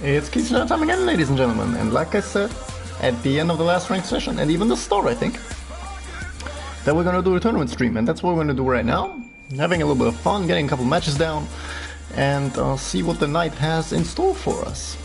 It's Kingslayer time again, ladies and gentlemen, and like I said at the end of the last ranked session, and even the start, I think, that we're gonna do a tournament stream, and that's what we're gonna do right now. Having a little bit of fun, getting a couple matches down, and see what the night has in store for us.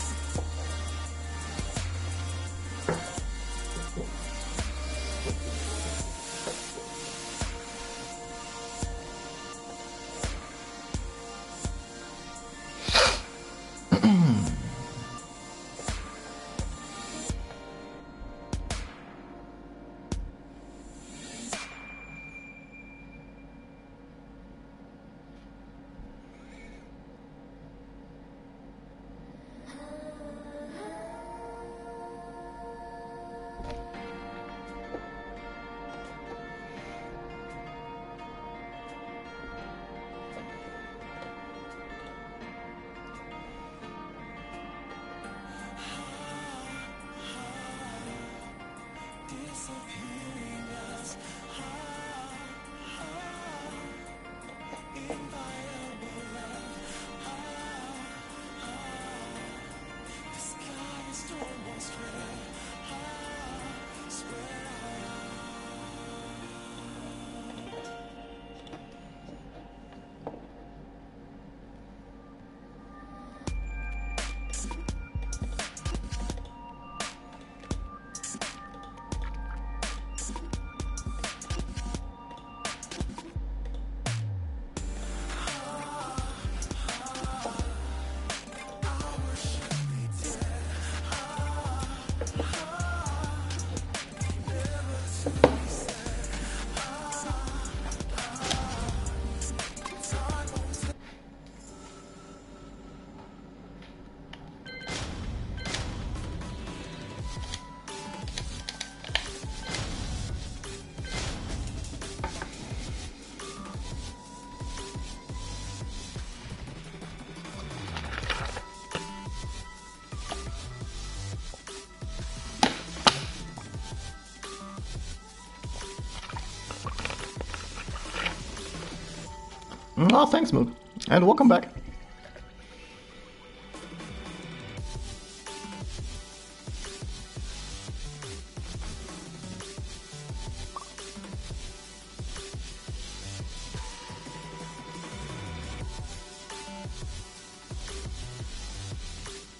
Oh, thanks, Moog, and welcome back.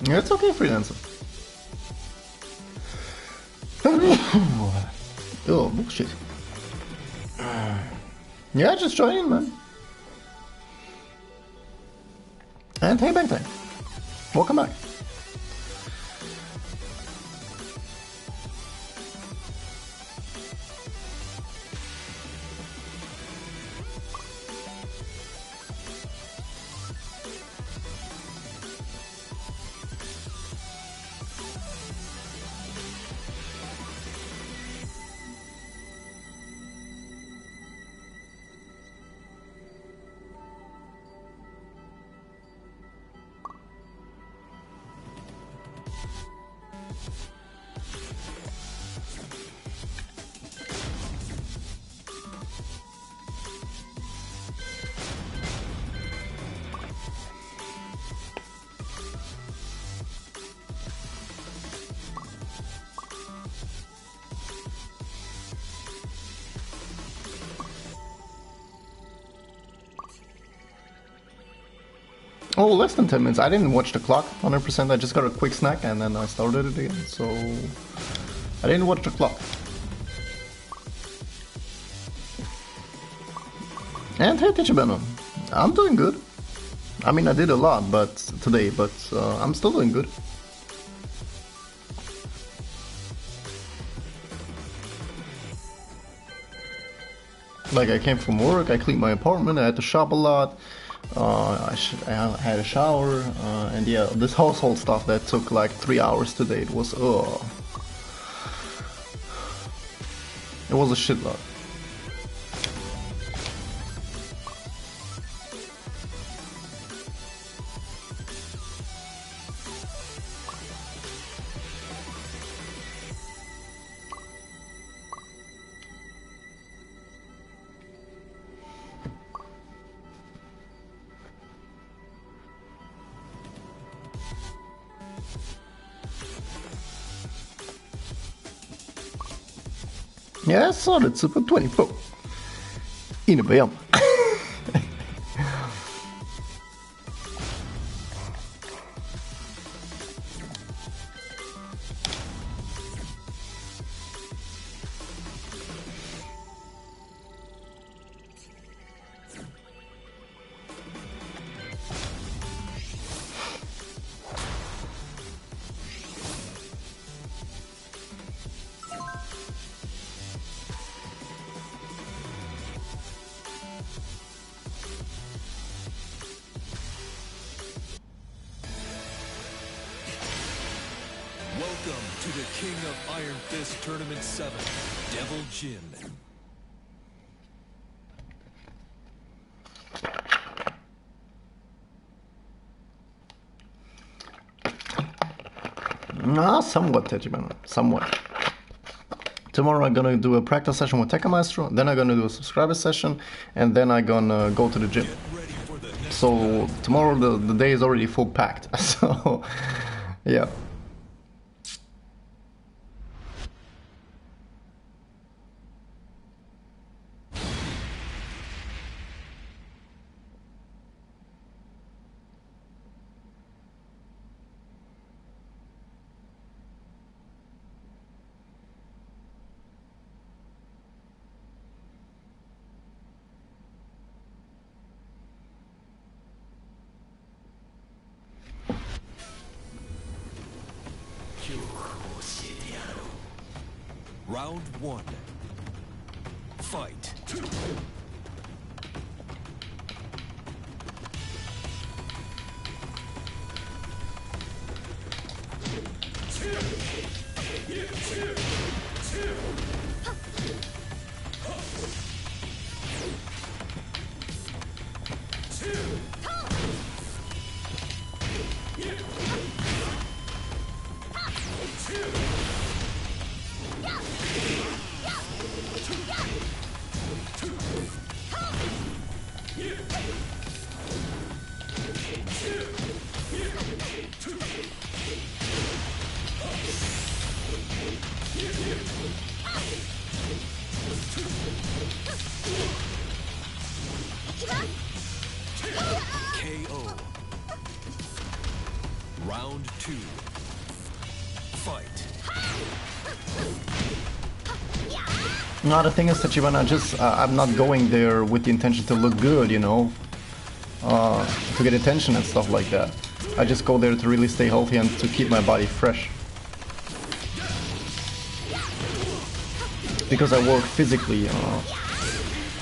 It's okay, freelancer. Oh, bullshit. Yeah, just join in, man. And hey, Bang Tang, welcome back. Oh, less than 10 minutes. I didn't watch the clock, 100%. I just got a quick snack and then I started it again, so I didn't watch the clock. And hey, Teacher Benno, I'm doing good. I mean, I did a lot today, but I'm still doing good. Like, I came from work, I cleaned my apartment, I had to shop a lot. I had a shower, and yeah, this household stuff that took like 3 hours today. It was a shitload. Yeah, solid Super 24. Innebär. Welcome to the King of Iron Fist Tournament 7, Devil Jin. Somewhat, Tekken, somewhat. Tomorrow I'm gonna do a practice session with Tekken, then I'm gonna do a subscriber session, and then I'm gonna go to the gym. So tomorrow the day is already full packed. So yeah. Round 1. Fight. KO. Round 2. Fight. No, the thing is that I'm not going there with the intention to look good, you know, to get attention and stuff like that. I just go there to really stay healthy and to keep my body fresh. Because I work physically,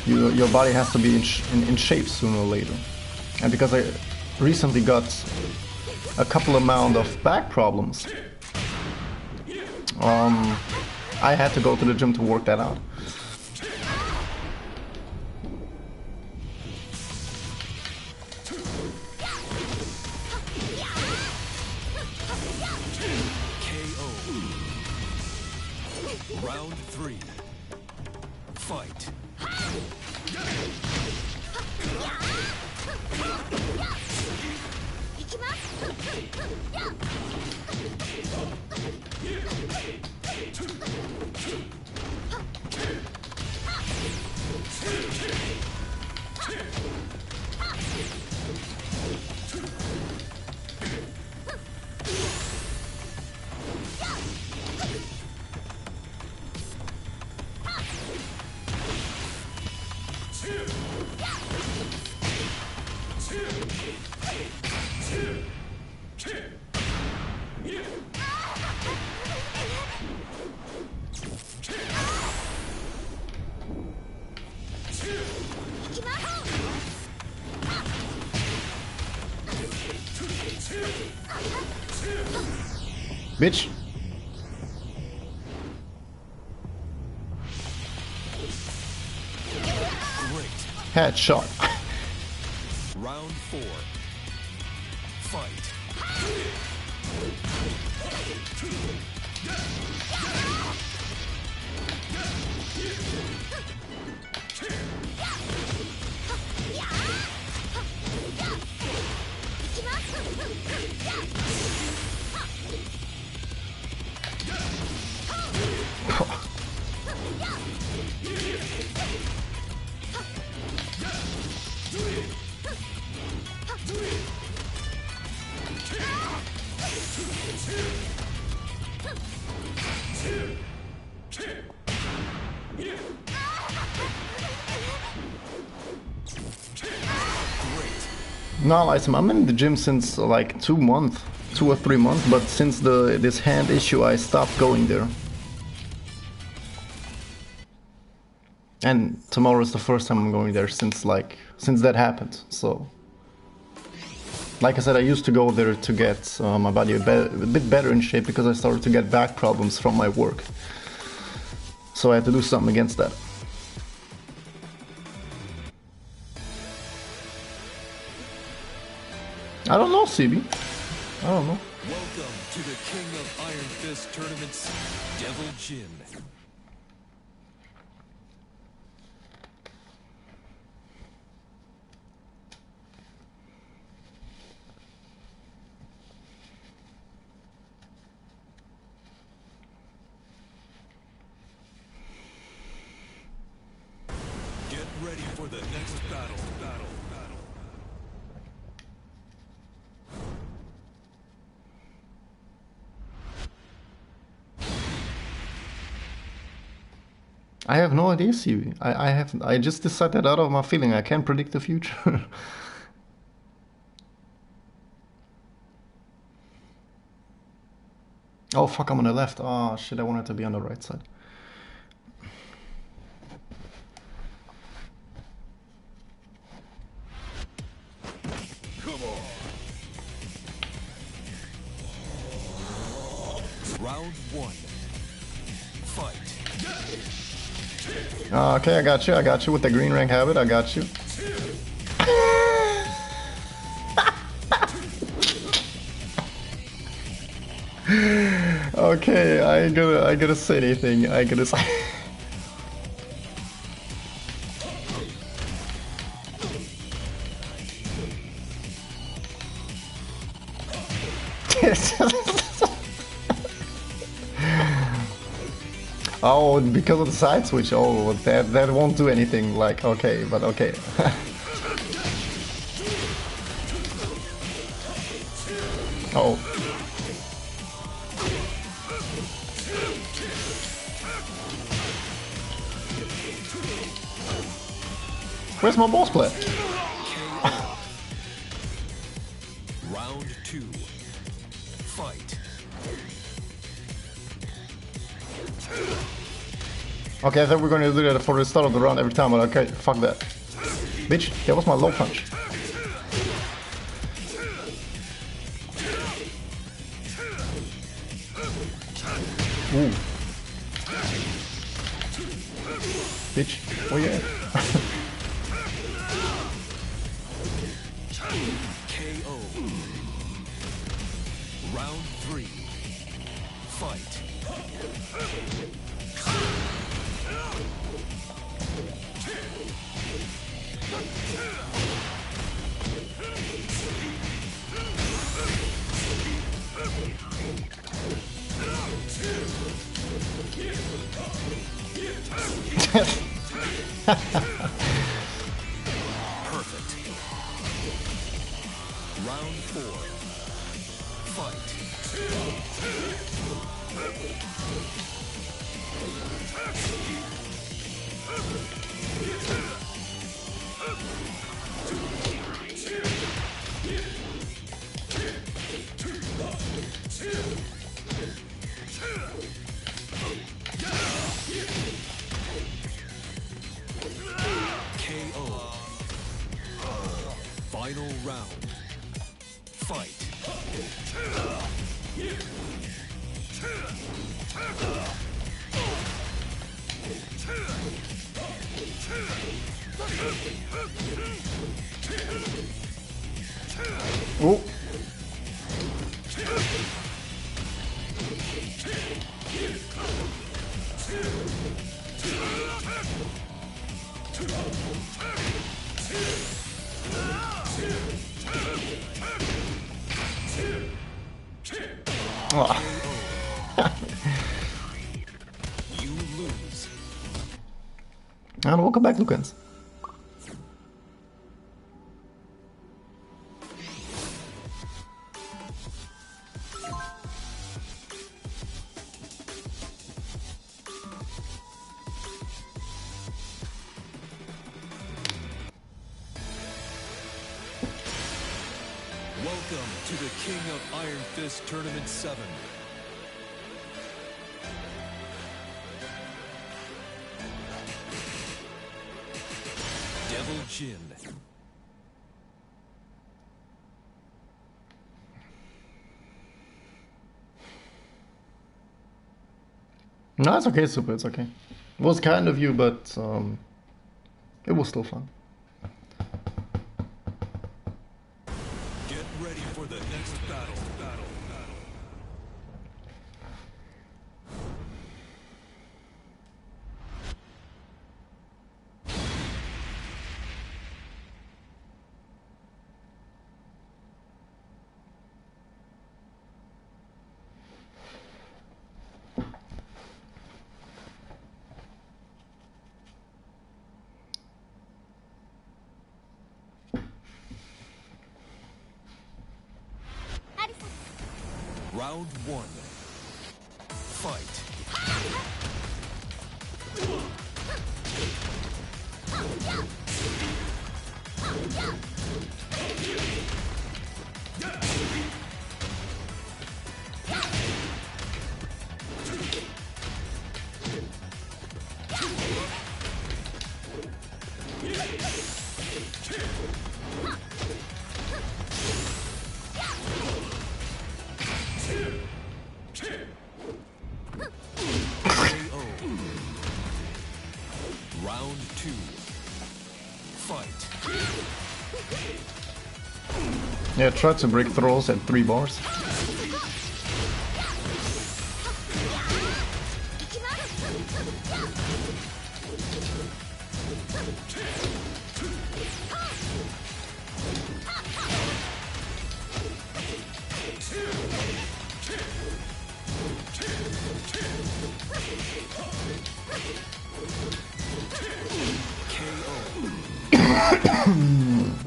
your body has to be in shape sooner or later. And because I recently got a couple amount of back problems, I had to go to the gym to work that out. KO. Round 3. Fight. Bitch. Great. Headshot. Round 4. Fight. No, I'm in the gym since like 2 months, 2 or 3 months, but since this hand issue I stopped going there. And tomorrow is the first time I'm going there since that happened, so... Like I said, I used to go there to get my body a bit better in shape because I started to get back problems from my work. So I had to do something against that. I don't know, CB. I don't know. Welcome to the King of Iron Fist tournaments, Devil Jin. Get ready for the next battle. I have no idea, CB. I just decided out of my feeling. I can't predict the future. Oh fuck, I'm on the left. Oh shit, I wanted to be on the right side. Come on. Round one. Fight. Okay, I got you with the green rank habit, I got you. Okay, I gotta say anything. I gotta say. Oh, because of the side switch. Oh, that won't do anything. Like, okay, but okay. Oh. Where's my boss play? Round two. Fight. Okay, I thought we were gonna do that for the start of the round every time, but okay, fuck that. Bitch, that was my low punch. Ooh. Bitch, oh yeah. KO. Round three. Fight. Perfect. Round four. Fight. KO. Final round. Fight. Oh. Oh. You lose. And welcome back, Lucans. Welcome to the King of Iron Fist Tournament 7. Devil Jin. No, it's okay, Super, it's okay. It was kind of you, but it was still fun. Get ready for the next battle. Round 1. Fight. Round 2. Fight. Yeah, try to break throws at 3 bars.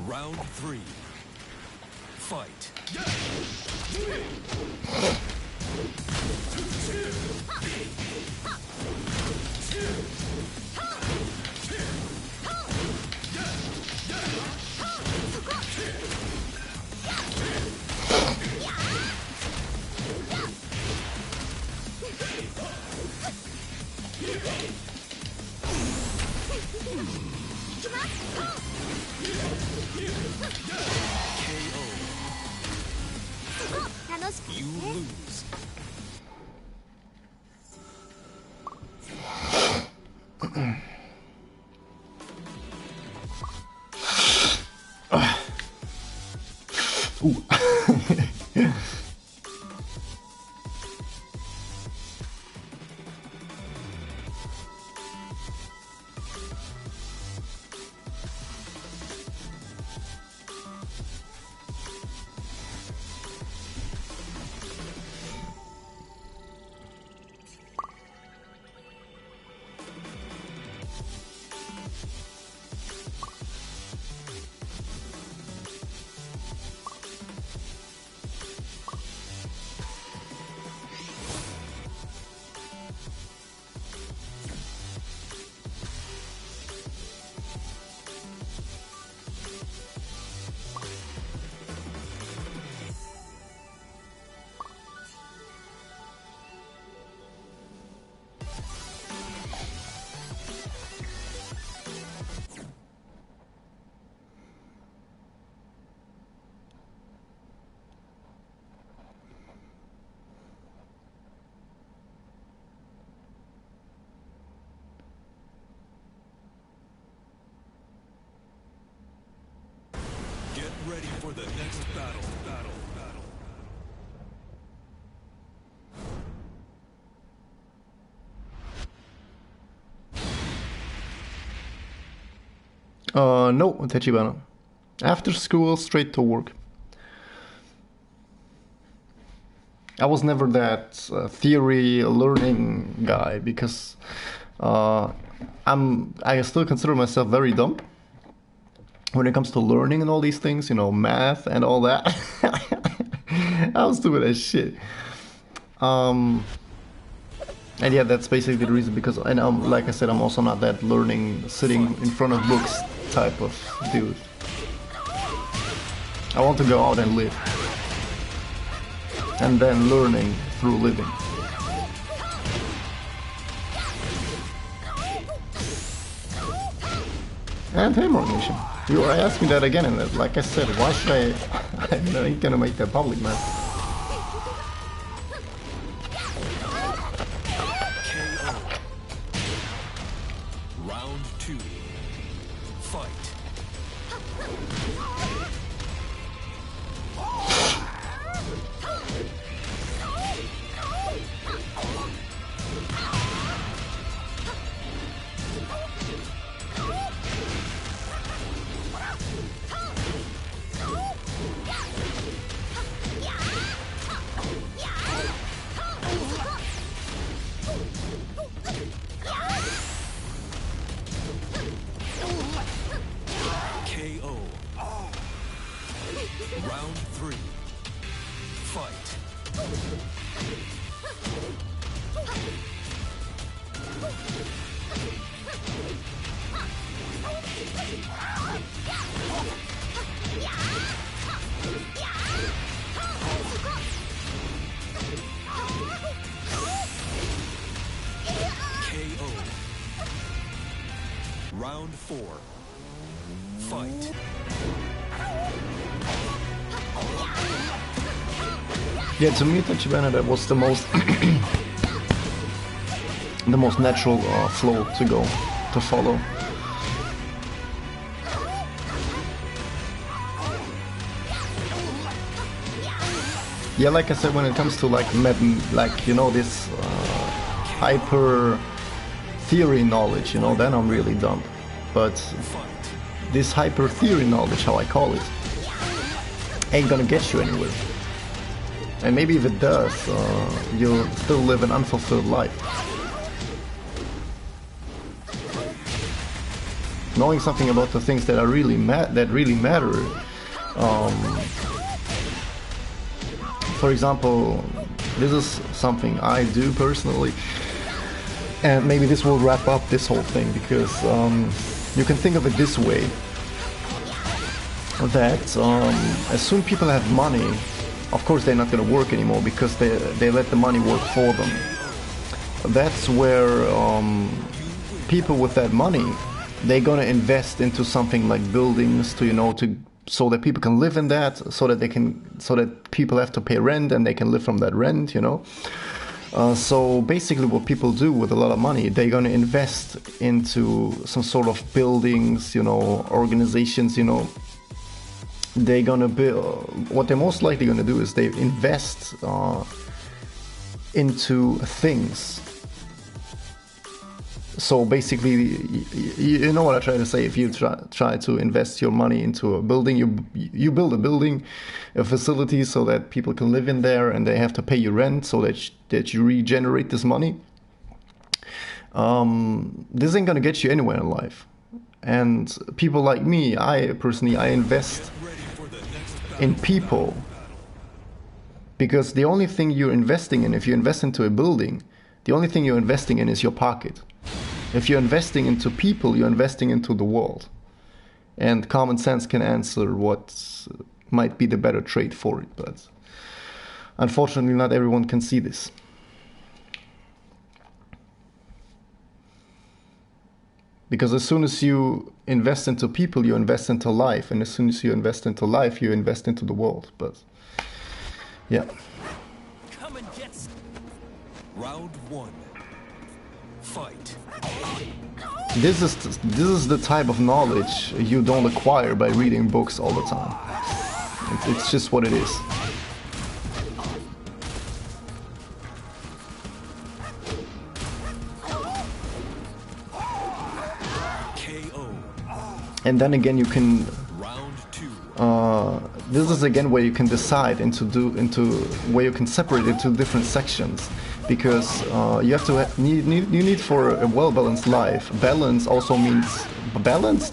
Round 3. Fight. You lose. Ooh. Get ready for the next battle. No, Tachibana. After school, straight to work. I was never that theory learning guy because I still consider myself very dumb when it comes to learning and all these things, you know, math and all that. I was stupid as shit. And yeah, that's basically the reason because, and like I said, I'm also not that learning, sitting in front of books type of dude. I want to go out and live. and then learning through living. And hey, Mornation, you are asking that again, and like I said, why should I? I ain't gonna make that public, man. Round 2. Fight. KO. Round 3. Fight. KO. Round 4. Fight. Yeah, to me, Tachibana, that was the most the most natural flow to follow. Yeah, like I said, when it comes to like you know, this hyper theory knowledge, you know, then I'm really dumb. But this hyper theory knowledge, how I call it, ain't gonna get you anywhere. And maybe if it does, you'll still live an unfulfilled life. Knowing something about the things that are really matter. For example, this is something I do personally, and maybe this will wrap up this whole thing, because you can think of it this way: that as soon people have money, of course they're not going to work anymore, because they let the money work for them. That's where people with that money, they're going to invest into something like buildings, to, you know, so that people can live in that, so that people have to pay rent and they can live from that rent, you know. So basically what people do with a lot of money, they're going to invest into some sort of buildings, you know, organizations, you know. They're going to build, what they're most likely going to do is they invest into things. So basically, you know what I try to say. If you try to invest your money into a building, you build a building, a facility, so that people can live in there, and they have to pay you rent, so that you regenerate this money. This ain't gonna get you anywhere in life. And people like me, I personally invest in people, because the only thing you're investing in, if you invest into a building, the only thing you're investing in is your pocket. If you're investing into people, you're investing into the world. And common sense can answer what might be the better trade for it, but unfortunately not everyone can see this. Because as soon as you invest into people, you invest into life, and as soon as you invest into life, you invest into the world. But yeah. Come and get Round 1. Fight. This is the type of knowledge you don't acquire by reading books all the time. It's just what it is. KO. And then again, you can. Round 2. This is again where you can decide where you can separate it into different sections. Because you have to you need for a well-balanced life. Balanced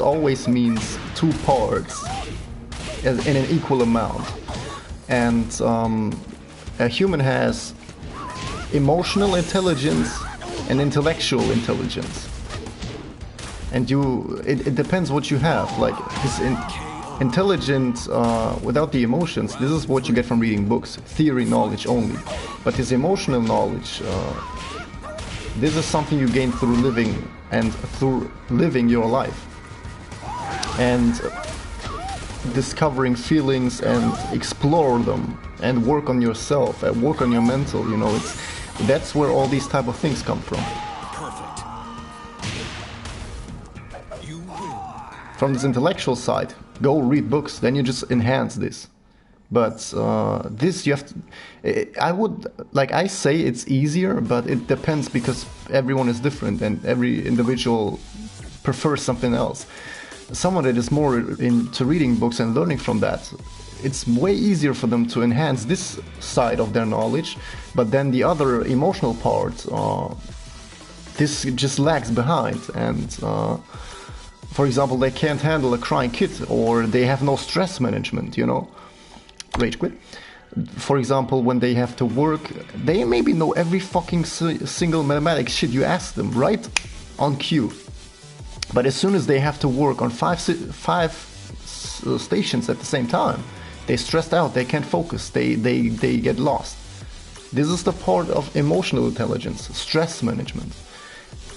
always means two parts in an equal amount. And a human has emotional intelligence and intellectual intelligence. And it depends what you have. Like intelligent without the emotions. This is what you get from reading books, theory knowledge only. But his emotional knowledge, this is something you gain through living and through living your life and discovering feelings and explore them and work on yourself and work on your mental. You know, that's where all these type of things come from. Perfect. You win. From this intellectual side, go read books, then you just enhance this. But this you have to, I would, like I say, it's easier, but it depends because everyone is different and every individual prefers something else. Someone that is more into reading books and learning from that, it's way easier for them to enhance this side of their knowledge, but then the other emotional part, this just lags behind. And for example, they can't handle a crying kid, or they have no stress management, you know. Rage quit. For example, when they have to work, they maybe know every fucking single mathematics shit you ask them, right? On cue. But as soon as they have to work on five stations at the same time, they stressed out, they can't focus, they get lost. This is the part of emotional intelligence, stress management.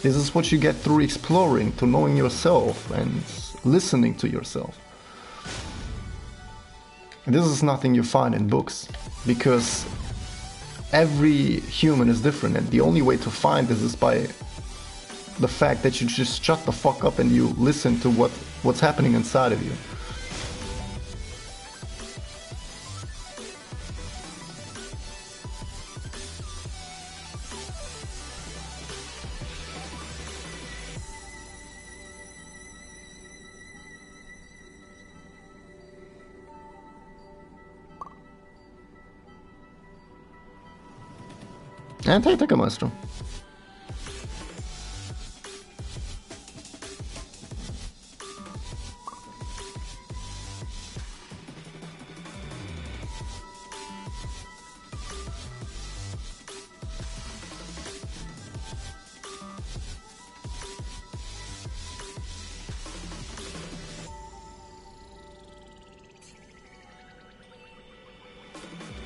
This is what you get through exploring, to knowing yourself and listening to yourself. This is nothing you find in books, because every human is different, and the only way to find this is by the fact that you just shut the fuck up and you listen to what's happening inside of you. And hey, Tekken Maestro.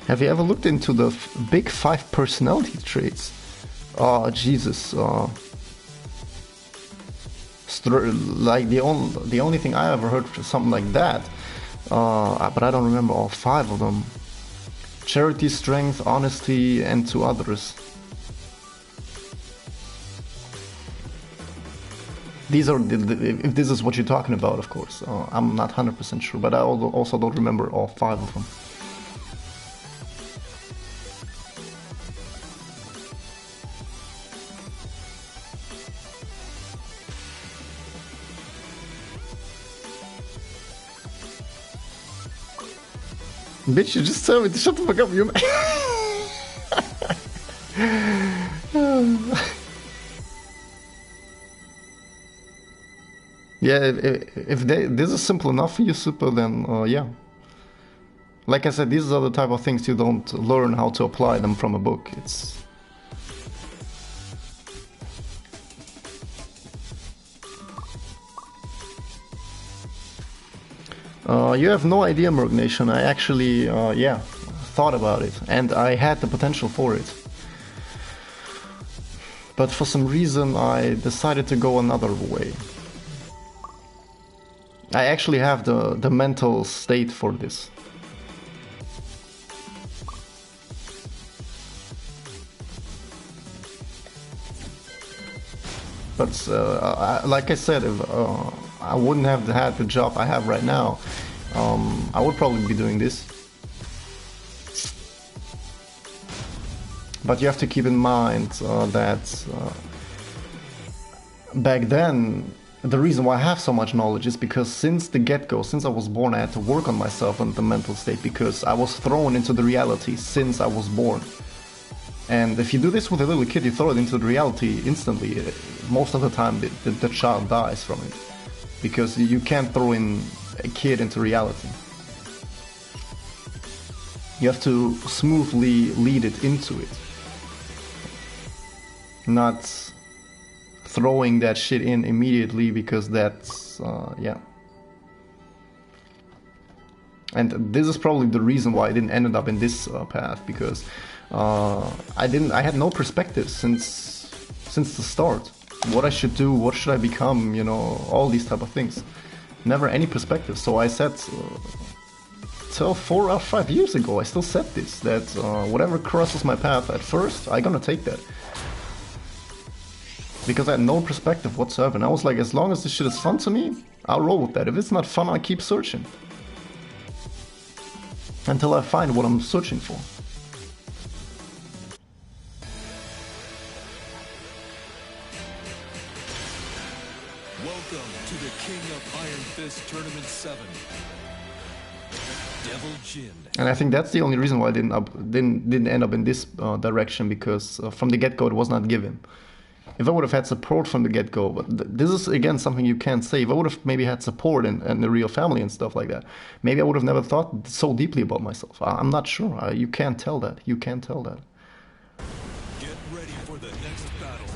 Have you ever looked into the big 5 personality traits? Oh, Jesus. Like the only thing I ever heard something like that, but I don't remember all 5 of them. Charity, strength, honesty, and to others. These are if this is what you're talking about, of course. I'm not 100% sure, but I also don't remember all 5 of them. Bitch, you just tell me to shut the fuck up, you. Yeah, if this is simple enough for you, Super, then yeah. Like I said, these are the type of things you don't learn how to apply them from a book. It's... you have no idea, Merc Nation. I actually, yeah, thought about it, and I had the potential for it. But for some reason, I decided to go another way. I actually have the mental state for this. But like I said, if I wouldn't have had the job I have right now, I would probably be doing this. But you have to keep in mind that back then, the reason why I have so much knowledge is because since the get-go, since I was born, I had to work on myself and the mental state, because I was thrown into the reality since I was born. And if you do this with a little kid, you throw it into the reality instantly. Most of the time, the child dies from it, because you can't throw in a kid into reality. You have to smoothly lead it into it, not throwing that shit in immediately, because that's, yeah. And this is probably the reason why I didn't end up in this path, because I had no perspective since the start. What I should do, what should I become, you know, all these type of things. Never any perspective. So I said, till 4 or 5 years ago, I still said this, that whatever crosses my path at first, I'm gonna take that. Because I had no perspective whatsoever, and I was like, as long as this shit is fun to me, I'll roll with that. If it's not fun, I'll keep searching. Until I find what I'm searching for. Welcome to the King of Iron Fist Tournament 7. Devil Jin. And I think that's the only reason why I didn't end up in this direction, because from the get-go it was not given. If I would have had support from the get-go, but this is again something you can't say. If I would have maybe had support and a real family and stuff like that, maybe I would have never thought so deeply about myself. I'm not sure. You can't tell that. You can't tell that. Get ready for the next battle.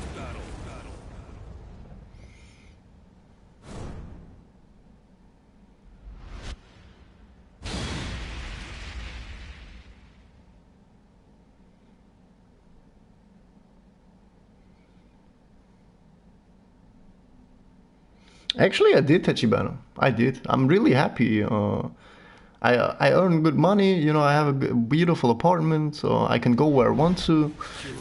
Actually, I did Tachibana. I did. I'm really happy. I earn good money. You know, I have a beautiful apartment, so I can go where I want to.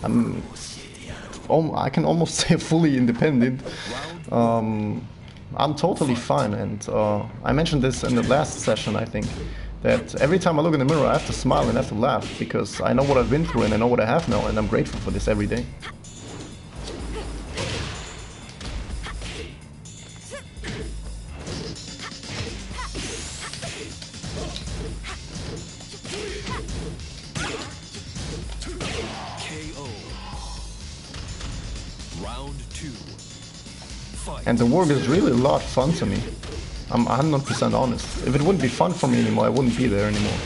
I can almost say fully independent. I'm totally fine, and I mentioned this in the last session, I think, that every time I look in the mirror, I have to smile and have to laugh, because I know what I've been through and I know what I have now, and I'm grateful for this every day. And the work is really a lot of fun to me. I'm 100% honest. If it wouldn't be fun for me anymore, I wouldn't be there anymore.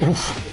Oof.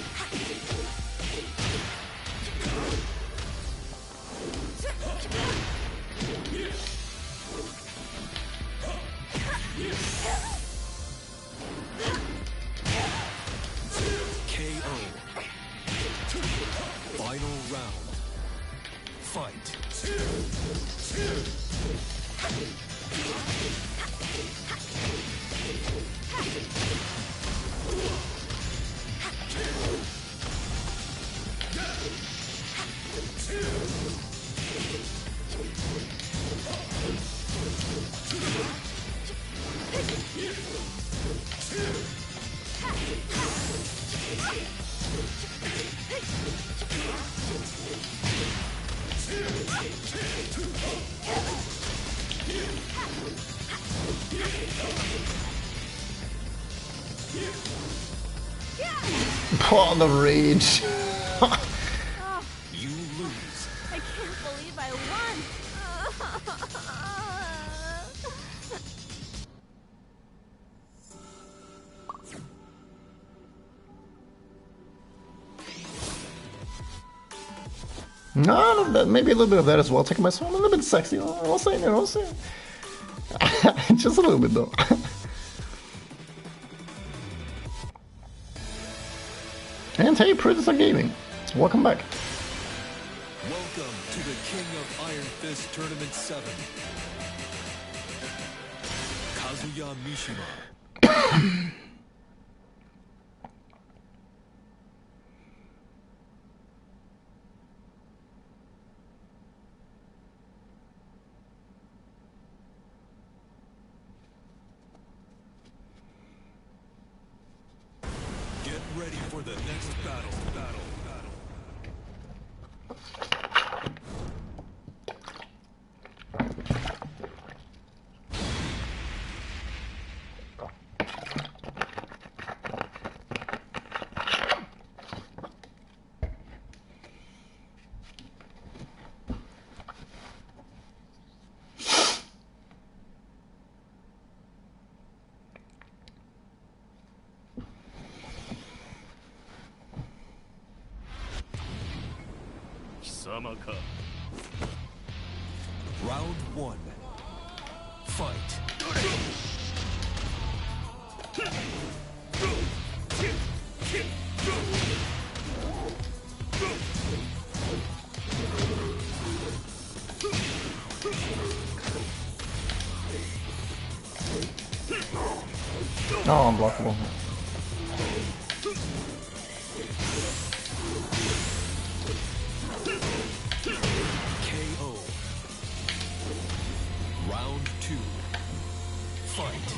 Oh, the rage. You lose. I can't believe I won. No, maybe a little bit of that as well. Taking my swim a little bit sexy. I'll say it. I'll say it. Just a little bit though. And hey, Predator Gaming, welcome back. Welcome to the King of Iron Fist Tournament 7. Kazuya Mishima. Get ready for the next battle. Round 1. Fight. Oh, unblockable. KO. Round 2. Fight.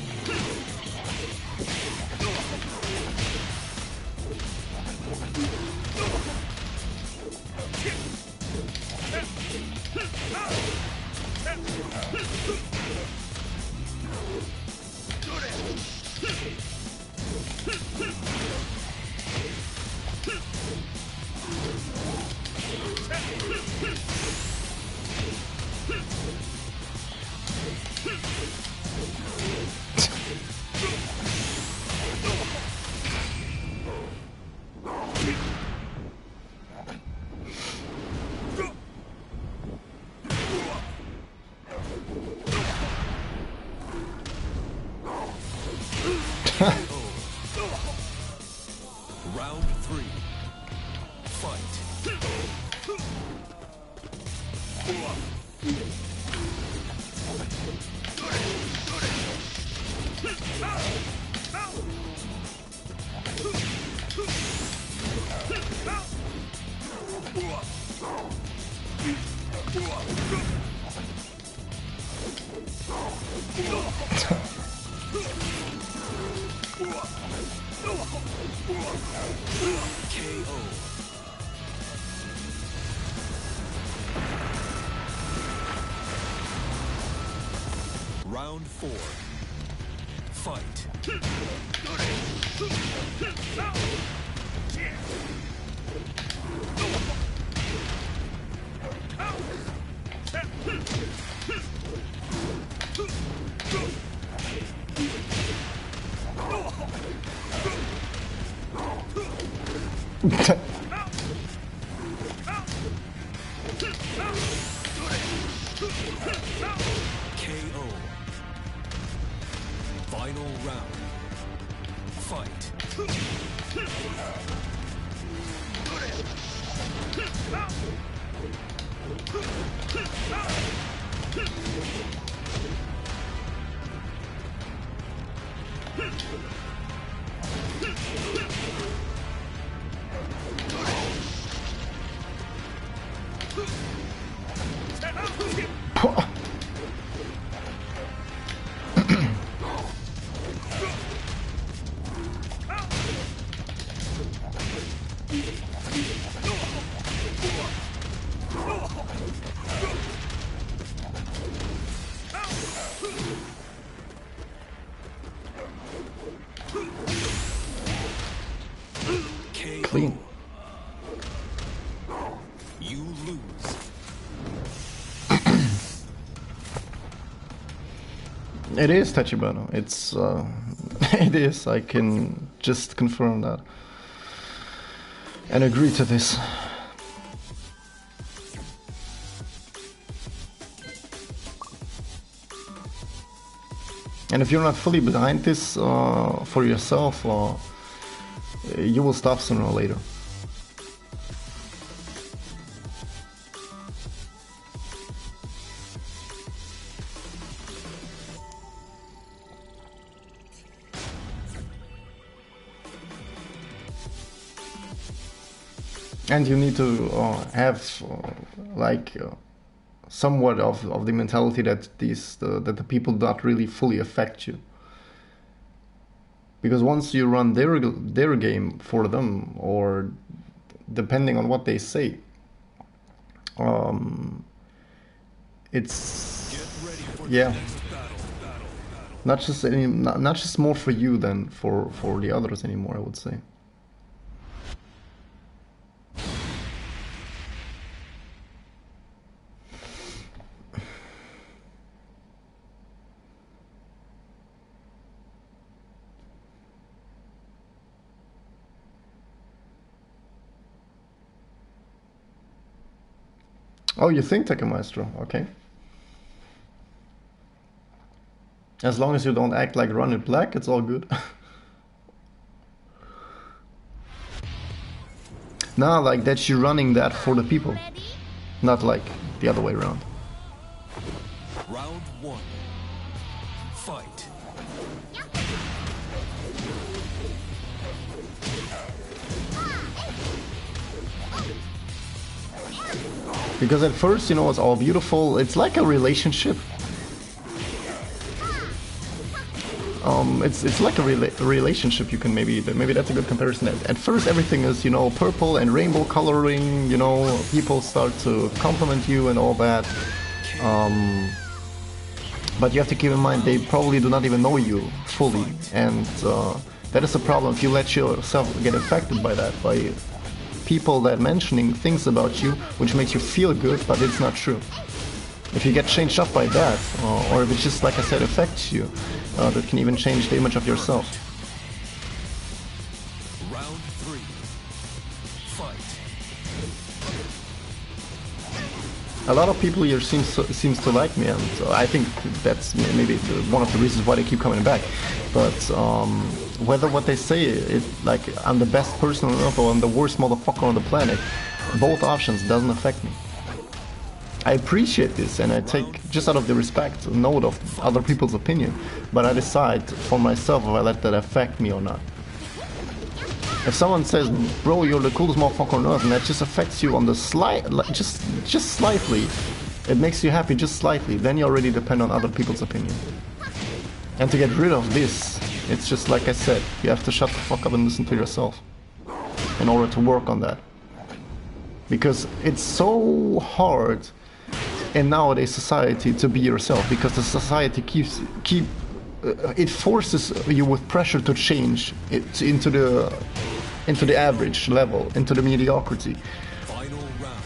Round 3. Fight. KO. Round 4. Fight. KO. Final round. Fight. clean. You lose. It is Tachibana. It's it is. I can just confirm that and agree to this. And if you're not fully behind this for yourself, you will stop sooner or later. And you need to have somewhat of the mentality that that the people don't really fully affect you. Because once you run their game for them, or depending on what they say, it's yeah, not just more for you than for the others anymore, I would say. Oh, you think Tekken Maestro? Okay. As long as you don't act like Run It Black, it's all good. Nah, like that you're running that for the people, not like the other way around. Round one. Fight. Because at first, you know, it's all beautiful. It's like a relationship. It's like a relationship. You can maybe that's a good comparison. At first, everything is, you know, purple and rainbow coloring. You know, people start to compliment you and all that. But you have to keep in mind they probably do not even know you fully, and that is a problem if you let yourself get affected by that, by people that mentioning things about you which makes you feel good, but it's not true. If you get changed up by that, or if it just, like I said, affects you, that can even change the image of yourself. Round three. Fight. A lot of people here seems to like me, and I think that's maybe one of the reasons why they keep coming back. But whether what they say is like I'm the best person on earth or I'm the worst motherfucker on the planet, both options doesn't affect me. I appreciate this and I take, just out of the respect, note of other people's opinion, but I decide for myself if I let that affect me or not. If someone says, bro, you're the coolest motherfucker on earth, and that just affects you on the just slightly, it makes you happy just slightly, then you already depend on other people's opinion. And to get rid of this, it's just like I said, you have to shut the fuck up and listen to yourself in order to work on that. Because it's so hard in nowadays society to be yourself, because the society it forces you with pressure to change it into the average level, into the mediocrity. Final round.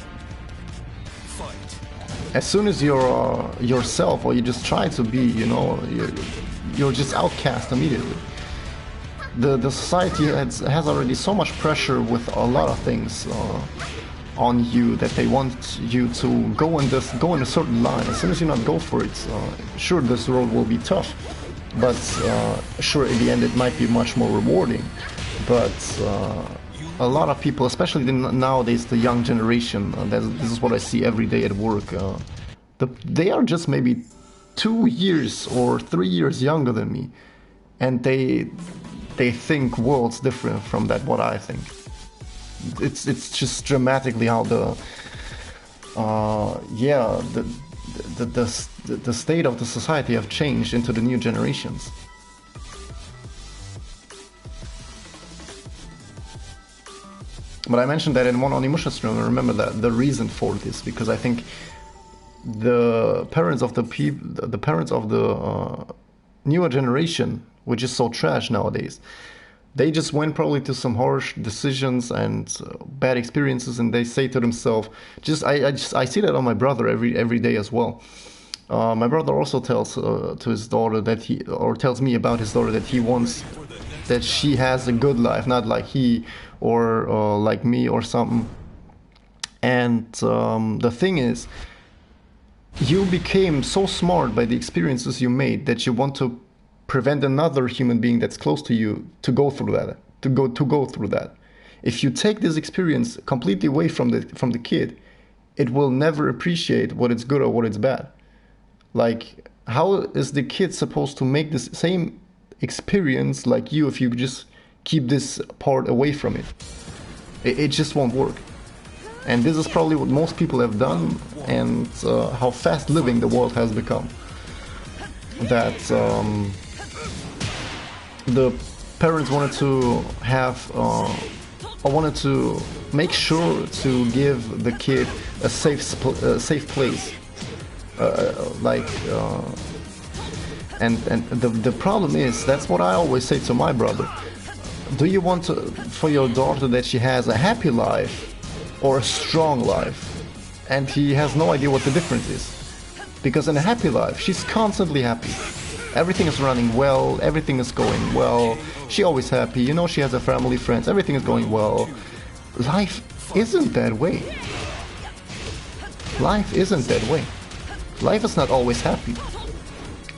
Fight. As soon as you're yourself, or you just try to be, you know, you're just outcast immediately. The society has already so much pressure with a lot of things on you that they want you to go in a certain line. As soon as you not go for it, sure, this road will be tough, but sure, in the end it might be much more rewarding. But a lot of people, especially nowadays, the young generation, this is what I see every day at work, they are just maybe 2 years or 3 years younger than me, and they think worlds different from that what I think. It's just dramatically how the state of the society have changed into the new generations. But I mentioned that in one Onimusha stream. I remember that the reason for this, because I think the parents of the newer generation, which is so trash nowadays, They just went probably to some harsh decisions and bad experiences, and they say to themselves, I see that on my brother every day as well. My brother also tells to his daughter that tells me about his daughter that he wants that she has a good life, not like he or like me or something. And the thing is, you became so smart by the experiences you made that you want to prevent another human being that's close to you to go through that, to go through that. If you take this experience completely away from the kid, it will never appreciate what is good or what is bad. Like, how is the kid supposed to make this same experience like you if you just keep this part away from it? It just won't work. And this is probably what most people have done, and how fast living the world has become. That the parents wanted to have, or wanted to make sure to give the kid a safe place. And the problem is, that's what I always say to my brother. Do you want for your daughter that she has a happy life or a strong life? And he has no idea what the difference is. Because in a happy life, she's constantly happy. Everything is running well, everything is going well. She's always happy, you know, she has a family, friends, everything is going well. Life isn't that way. Life isn't that way. Life is not always happy.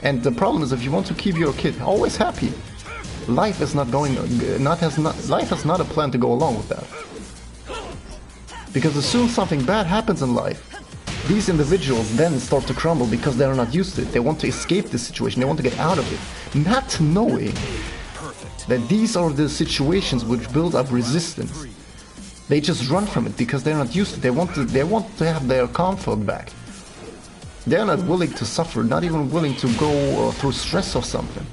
And the problem is, if you want to keep your kid always happy, life is not a plan to go along with that. Because as soon as something bad happens in life, these individuals then start to crumble because they are not used to it. They want to escape this situation, they want to get out of it, not knowing that these are the situations which build up resistance. They just run from it because they're not used to it. They want to have their comfort back. They're not willing to suffer, not even willing to go through stress or something.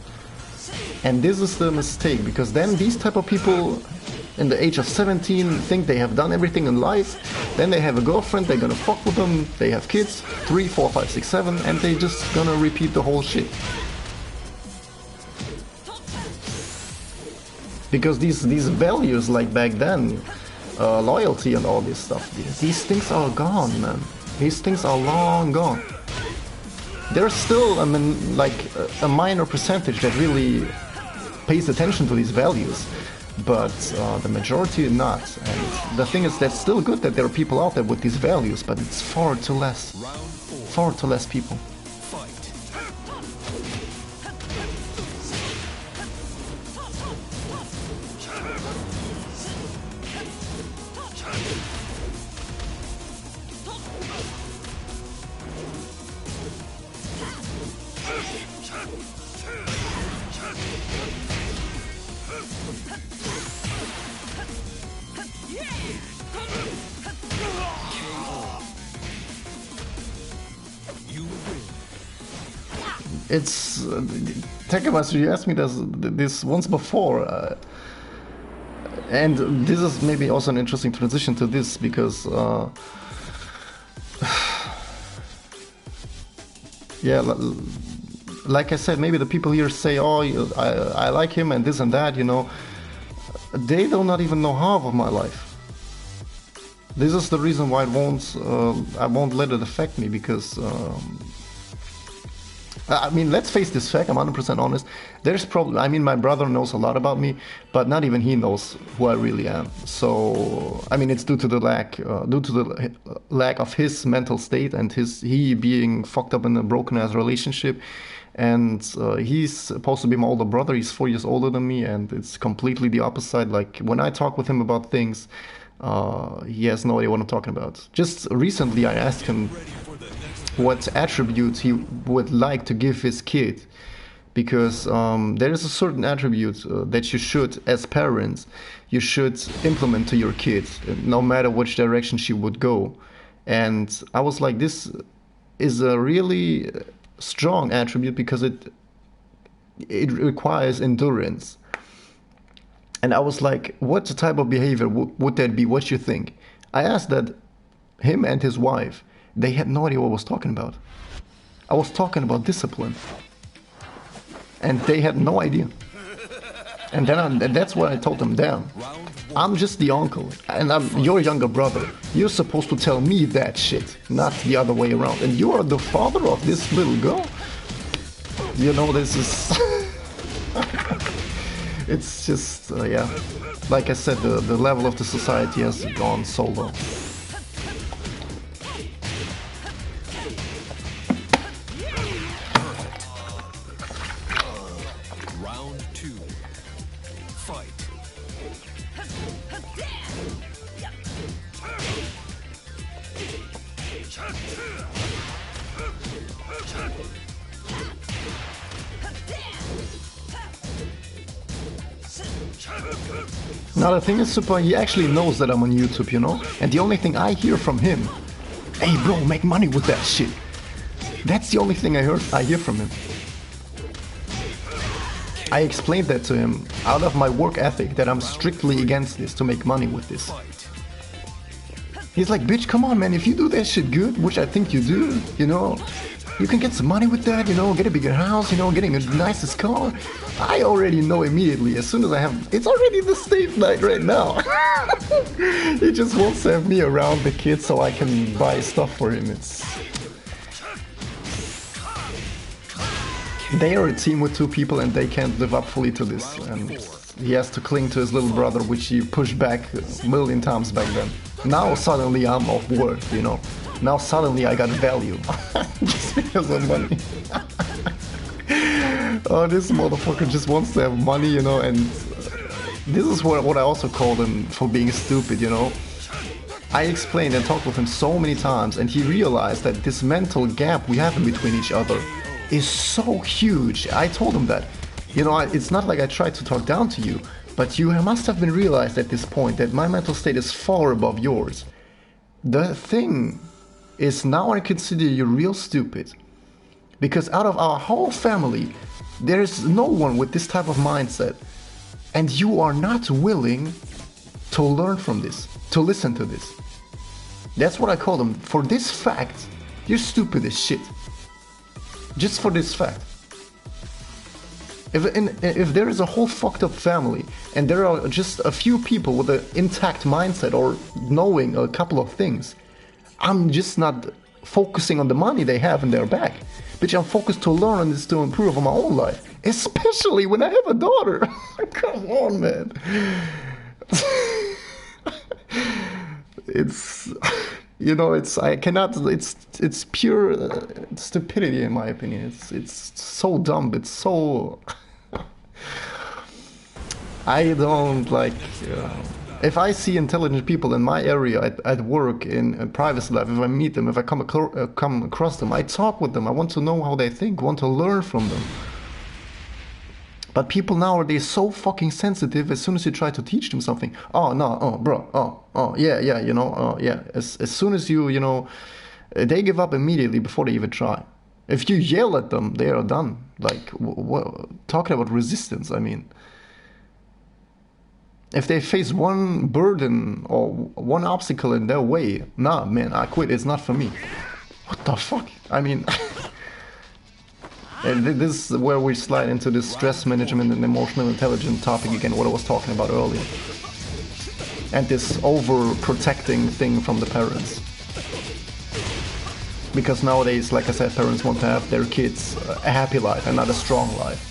And this is the mistake, because then these type of people in the age of 17 think they have done everything in life. Then they have a girlfriend, they're gonna fuck with them, they have kids, 3, 4, 5, 6, 7, and they just gonna repeat the whole shit. Because these values like back then, loyalty and all this stuff, these things are gone, man. These things are long gone. There's still a minor percentage that really pays attention to these values, but the majority not. And the thing is, that's still good that there are people out there with these values, but it's far too less people. It's Tekken Master, you asked me this once before, and this is maybe also an interesting transition to this, because yeah, like I said, maybe the people here say, oh, I like him and this and that, you know. They do not even know half of my life. This is the reason why I won't let it affect me, because I mean, let's face this fact, I'm 100% honest. There's probably, I mean, my brother knows a lot about me, but not even he knows who I really am. So, I mean, it's due to the lack of his mental state, and he being fucked up in a broken-ass relationship. And he's supposed to be my older brother. He's 4 years older than me, and it's completely the opposite. Like, when I talk with him about things, he has no idea what I'm talking about. Just recently, I asked him what attributes he would like to give his kid, because there is a certain attribute that you should, as parents, you should implement to your kid, no matter which direction she would go. And I was like, this is a really strong attribute, because it requires endurance. And I was like, what type of behavior would that be? What you think? I asked that him and his wife. They had no idea what I was talking about. I was talking about discipline. And they had no idea. And then and that's why I told him, damn, I'm just the uncle, and I'm your younger brother. You're supposed to tell me that shit, not the other way around. And you are the father of this little girl? You know, this is... It's just, yeah. Like I said, the level of the society has gone so low. Round 2. Fight. Now the thing is, Super, he actually knows that I'm on YouTube, you know? And the only thing I hear from him, hey bro, make money with that shit. That's the only thing I hear from him. I explained that to him out of my work ethic, that I'm strictly against this, to make money with this. He's like, bitch, come on man, if you do that shit good, which I think you do, you know, you can get some money with that, you know, get a bigger house, you know, getting a nicest car. I already know immediately, as soon as I have... It's already the state night right now. He just wants to have me around the kid so I can buy stuff for him. They are a team with 2 people and they can't live up fully to this. And he has to cling to his little brother, which he pushed back a million times back then. Now suddenly I'm of worth, you know. Now suddenly I got value. Just because of money. Oh, this motherfucker just wants to have money, you know, and this is what I also called him for being stupid, you know. I explained and talked with him so many times, and he realized that this mental gap we have in between each other is so huge. I told him that, you know, it's not like I tried to talk down to you, but you must have been realized at this point that my mental state is far above yours. The thing is, now I consider you real stupid. Because out of our whole family, there's no one with this type of mindset. And you are not willing to learn from this, to listen to this. That's what I call them. For this fact, you're stupid as shit. Just for this fact. If there is a whole fucked up family, and there are just a few people with an intact mindset or knowing a couple of things, I'm just not focusing on the money they have in their back. Bitch, I'm focused to learn on this to improve on my own life. Especially when I have a daughter. Come on, man. It's, you know, it's pure stupidity in my opinion. It's so dumb. It's so... I don't like... if I see intelligent people in my area at work, in private life, if I meet them, if I come across them, I talk with them. I want to know how they think, want to learn from them. But people nowadays so fucking sensitive. As soon as you try to teach them something, oh no, oh bro, oh yeah, you know, oh yeah. As soon as you know, they give up immediately before they even try. If you yell at them, they are done. Like, talking about resistance, I mean. If they face one burden or one obstacle in their way, nah, man, I quit. It's not for me. What the fuck? I mean, and this is where we slide into this stress management and emotional intelligence topic again, what I was talking about earlier. And this overprotecting thing from the parents. Because nowadays, like I said, parents want to have their kids a happy life and not a strong life.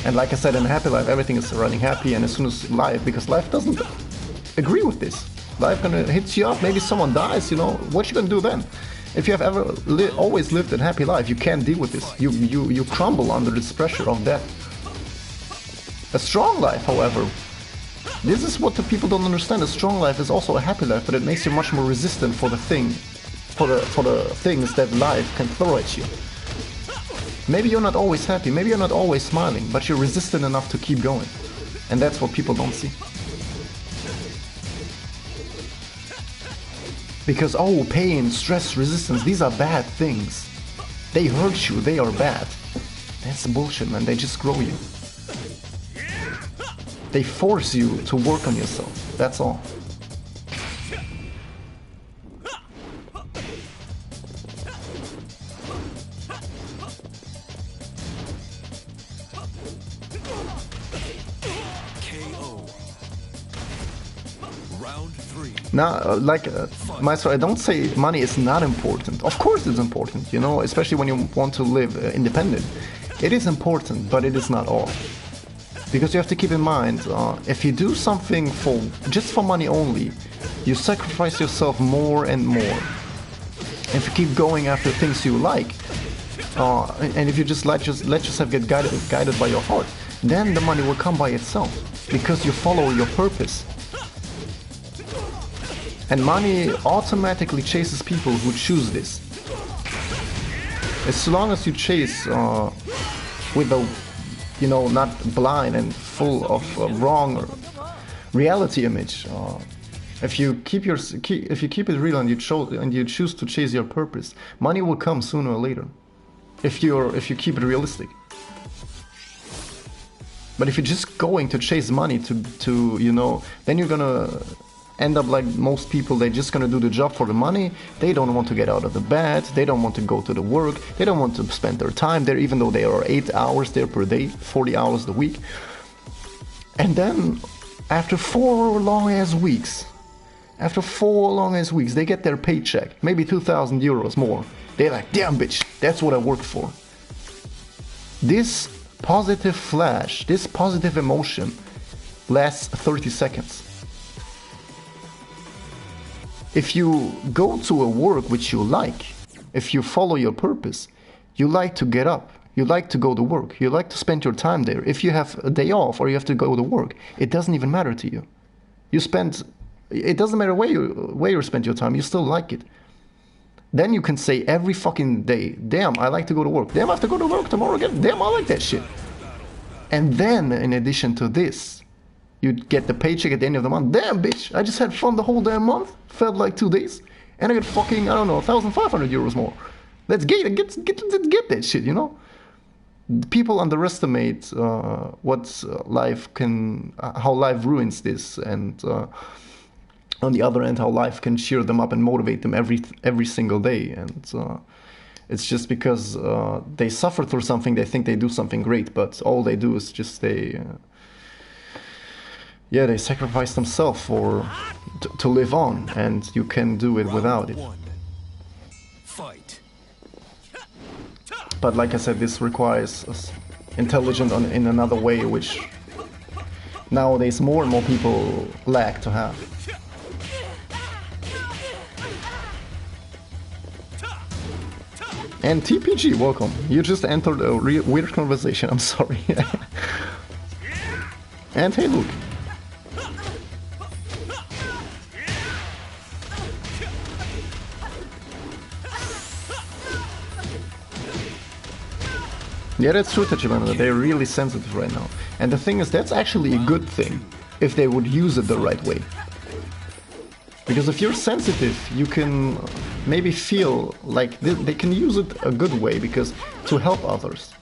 And like I said, in a happy life, everything is running happy, and as soon as life, because life doesn't agree with this. Life gonna hit you up, maybe someone dies, you know, what you gonna do then? If you have ever always lived a happy life, you can't deal with this. You crumble under this pressure of death. A strong life, however, this is what the people don't understand. A strong life is also a happy life, but it makes you much more resistant for the things that life can throw at you. Maybe you're not always happy, maybe you're not always smiling, but you're resistant enough to keep going. And that's what people don't see. Because, oh, pain, stress, resistance, these are bad things. They hurt you, they are bad. That's bullshit, man, they just grow you. They force you to work on yourself, that's all. Round 3. Now, Maestro, I don't say money is not important. Of course it's important, you know, especially when you want to live independent. It is important, but it is not all. Because you have to keep in mind, if you do something just for money only, you sacrifice yourself more and more. If you keep going after things you like, and if you just let yourself get guided by your heart, then the money will come by itself, because you follow your purpose. And money automatically chases people who choose this. As long as you chase with a, you know, not blind and full of wrong reality image. If you keep it real and you choose to chase your purpose, money will come sooner or later. If you keep it realistic. But if you're just going to chase money to you know, then you're gonna end up like most people. They're just gonna do the job for the money. They don't want to get out of the bed. They don't want to go to the work. They don't want to spend their time there, even though they are 8 hours there per day, 40 hours a week. And then after 4 long ass weeks, they get their paycheck, maybe 2,000 euros more. They're like, damn bitch, that's what I worked for. This positive flash, this positive emotion lasts 30 seconds. If you go to a work which you like, if you follow your purpose, you like to get up, you like to go to work, you like to spend your time there. If you have a day off or you have to go to work, it doesn't even matter to you. It doesn't matter where you spend your time, you still like it. Then you can say every fucking day, damn, I like to go to work. Damn, I have to go to work tomorrow again. Damn, I like that shit. And then, in addition to this, you get the paycheck at the end of the month. Damn, bitch, I just had fun the whole damn month. Felt like 2 days. And I got fucking, I don't know, 1,500 euros more. Let's get that shit, you know? People underestimate how life ruins this, and on the other end, how life can cheer them up and motivate them every single day. And it's just because they suffer through something, they think they do something great, but all they do is just they sacrifice themselves to live on, and you can do it without it. Fight. But like I said, this requires intelligence in another way, which nowadays more and more people lack to have. And TPG, welcome. You just entered a weird conversation, I'm sorry. And hey, Luke. Yeah, that's true, Tachibana. They're really sensitive right now. And the thing is, that's actually a good thing, if they would use it the right way. Because if you're sensitive, you can maybe feel like they can use it a good way, because to help others.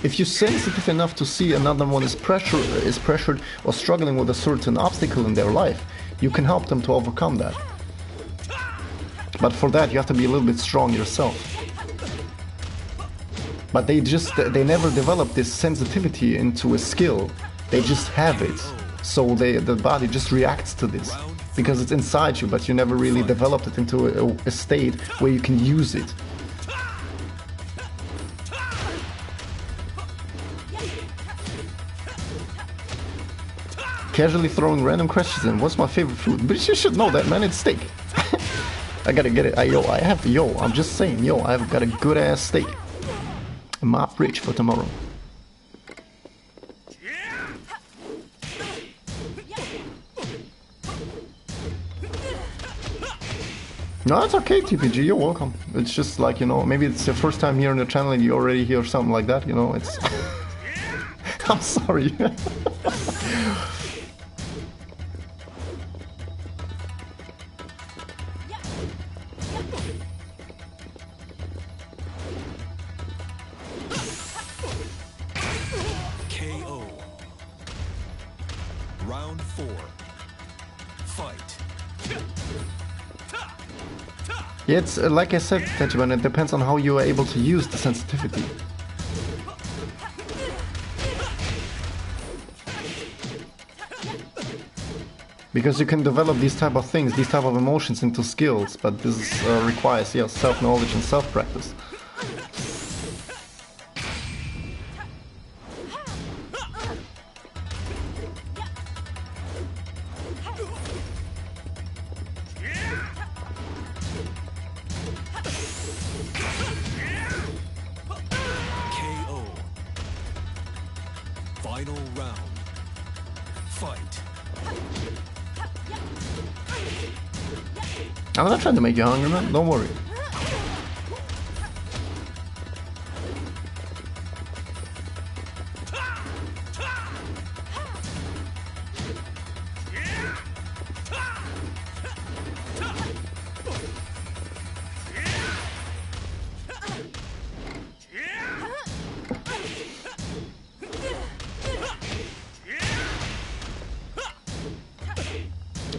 If you're sensitive enough to see another one is pressured or struggling with a certain obstacle in their life, you can help them to overcome that. But for that, you have to be a little bit strong yourself. But they never develop this sensitivity into a skill. They just have it. So the body just reacts to this. Because it's inside you, but you never really developed it into a state where you can use it. Casually throwing random questions in. What's my favorite food? But you should know that, man. It's steak. I gotta get it. I'm just saying, I've got a good ass steak in my fridge for tomorrow. No, it's okay, TPG, you're welcome. It's just like, maybe it's your first time here on the channel and you already hear something like that, it's... I'm sorry. KO. Round 4. Fight. Yeah, it's like I said, Techiman, it depends on how you are able to use the sensitivity. Because you can develop these type of things, these type of emotions into skills, but this requires, yes, self-knowledge and self-practice. KO. Final round. Fight. I'm not trying to make you hungry, man, don't worry.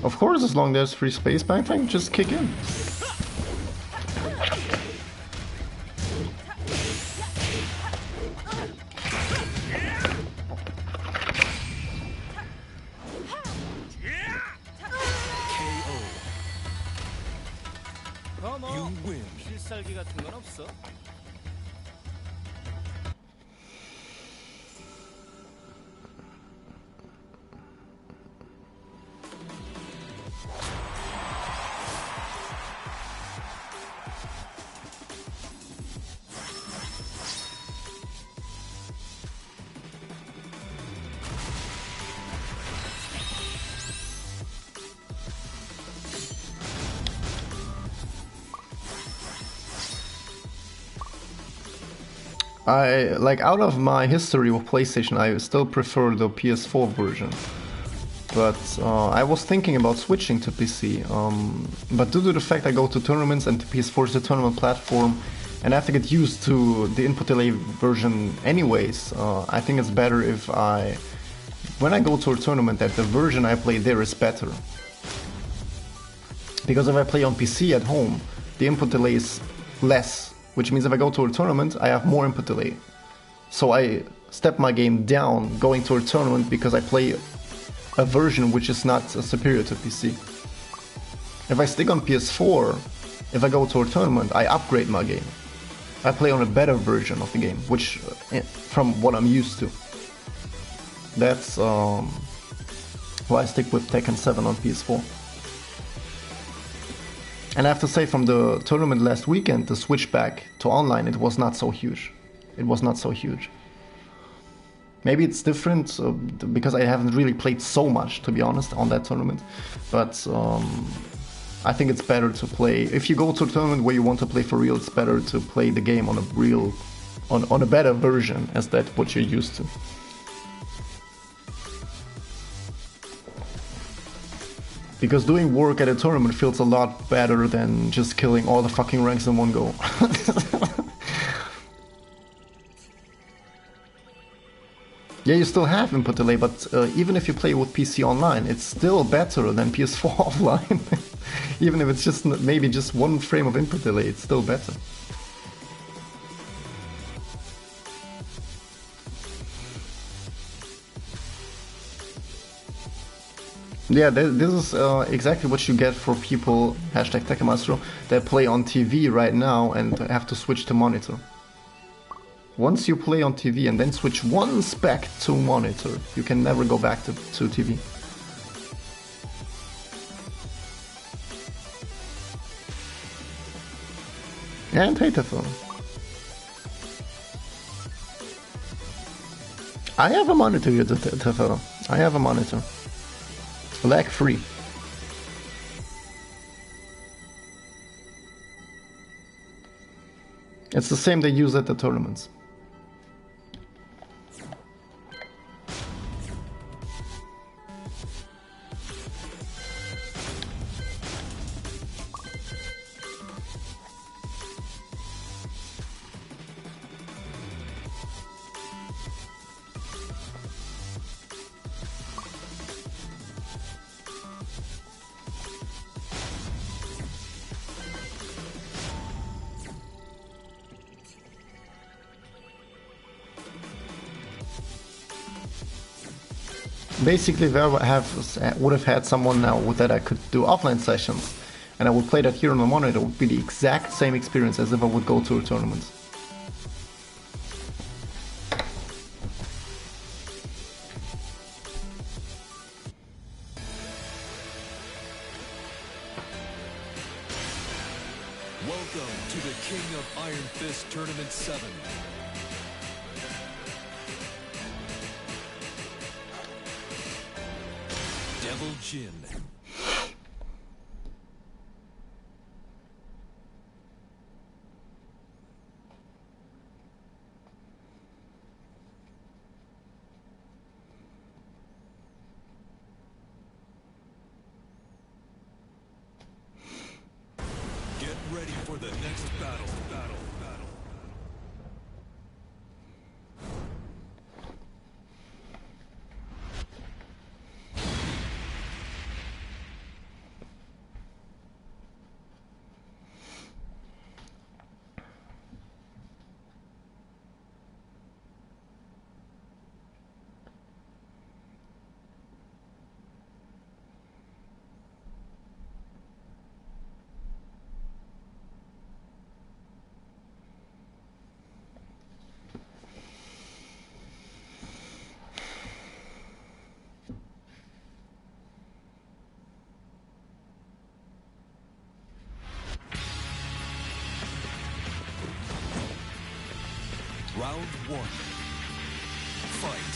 Of course, as long as there's free space, bang bang, just kick in. You win. 필살기 같은 건 없어? Out of my history of PlayStation, I still prefer the PS4 version. But I was thinking about switching to PC. But due to the fact I go to tournaments and the PS4 is a tournament platform, and I have to get used to the input delay version anyways, I think it's better if when I go to a tournament, that the version I play there is better. Because if I play on PC at home, the input delay is less. Which means if I go to a tournament, I have more input delay. So I step my game down going to a tournament because I play a version which is not superior to PC. If I stick on PS4, if I go to a tournament, I upgrade my game. I play on a better version of the game, which from what I'm used to. That's why I stick with Tekken 7 on PS4. And I have to say, from the tournament last weekend, the switch back to online, it was not so huge. It was not so huge. Maybe it's different because I haven't really played so much, to be honest, on that tournament. But I think it's better to play. If you go to a tournament where you want to play for real, it's better to play the game on a real, on a better version, as that's what you're used to. Because doing work at a tournament feels a lot better than just killing all the fucking ranks in one go. Yeah, you still have input delay, but even if you play with PC online, it's still better than PS4 offline. Even if it's just maybe just one frame of input delay, it's still better. Yeah, this is exactly what you get for people, hashtag Tekkenmaestro, that play on TV right now and have to switch to monitor. Once you play on TV and then switch one spec to monitor, you can never go back to TV. And Hateful. I have a monitor here, Tefero. I have a monitor. Lag free. It's the same they use at the tournaments. basically if I would have had someone now with that I could do offline sessions, and I would play that here on the monitor, it would be the exact same experience as if I would go to a tournament. Welcome to the King of Iron Fist Tournament 7. Devil Jin. Get ready for the next battle. Round 1. Fight.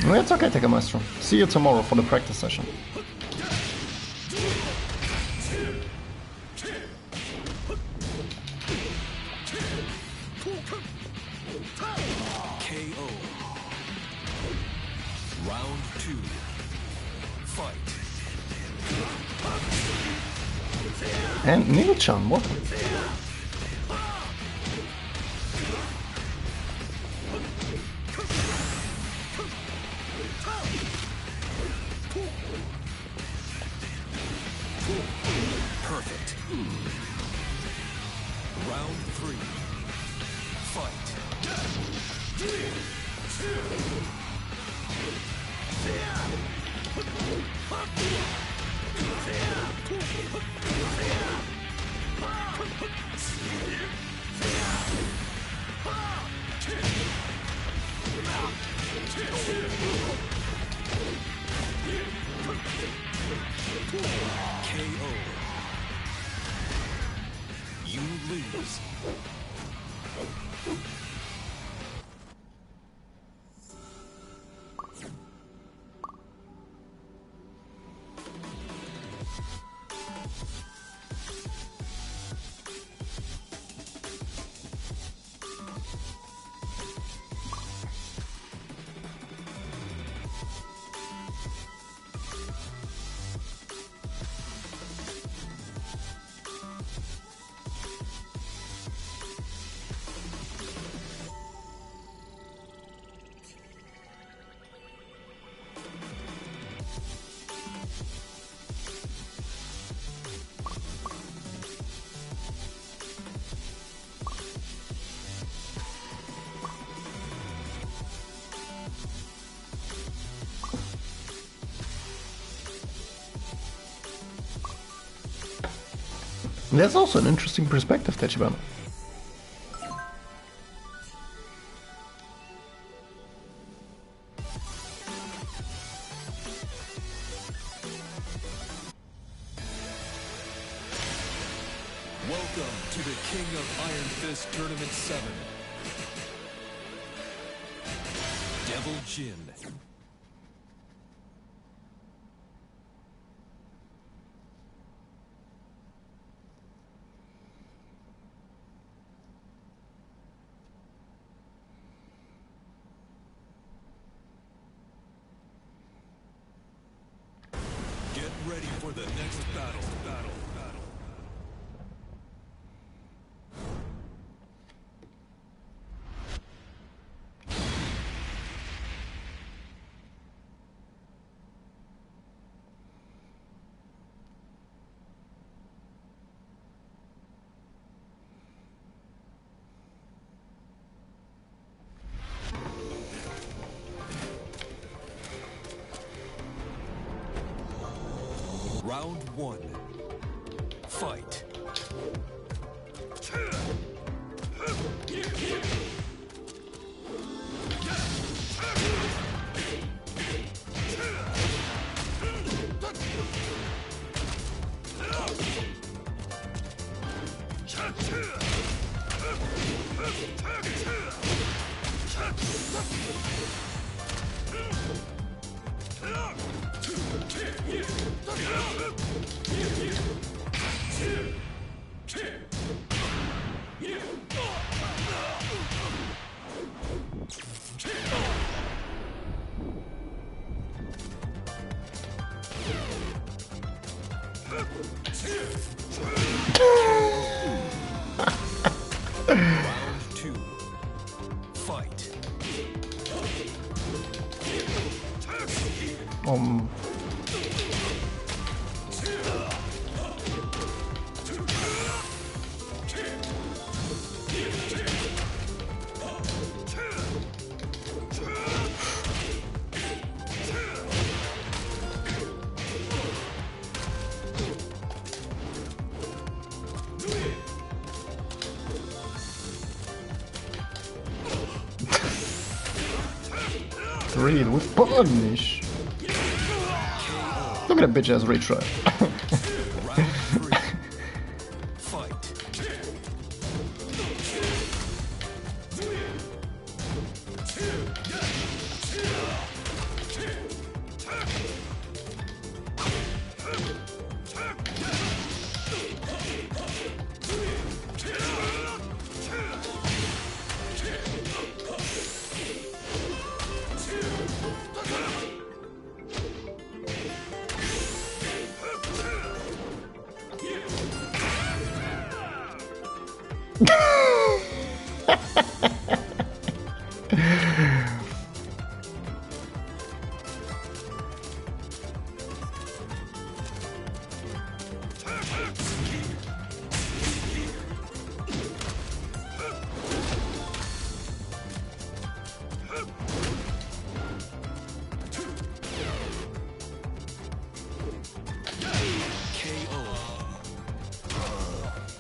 Well, it's okay, Tekken Maestro. See you tomorrow for the practice session. KO. Round 2. Fight. And Neil-chan, welcome. Perfect. Round 3. Fight. KO. You lose. That's also an interesting perspective, Tachibana. Welcome to the King of Iron Fist Tournament 7. Devil Jin. Get ready for the next battle. one. Fight. Round two. Fight. Um. Read with punish. Look at that bitch ass retry. Round three. Fight.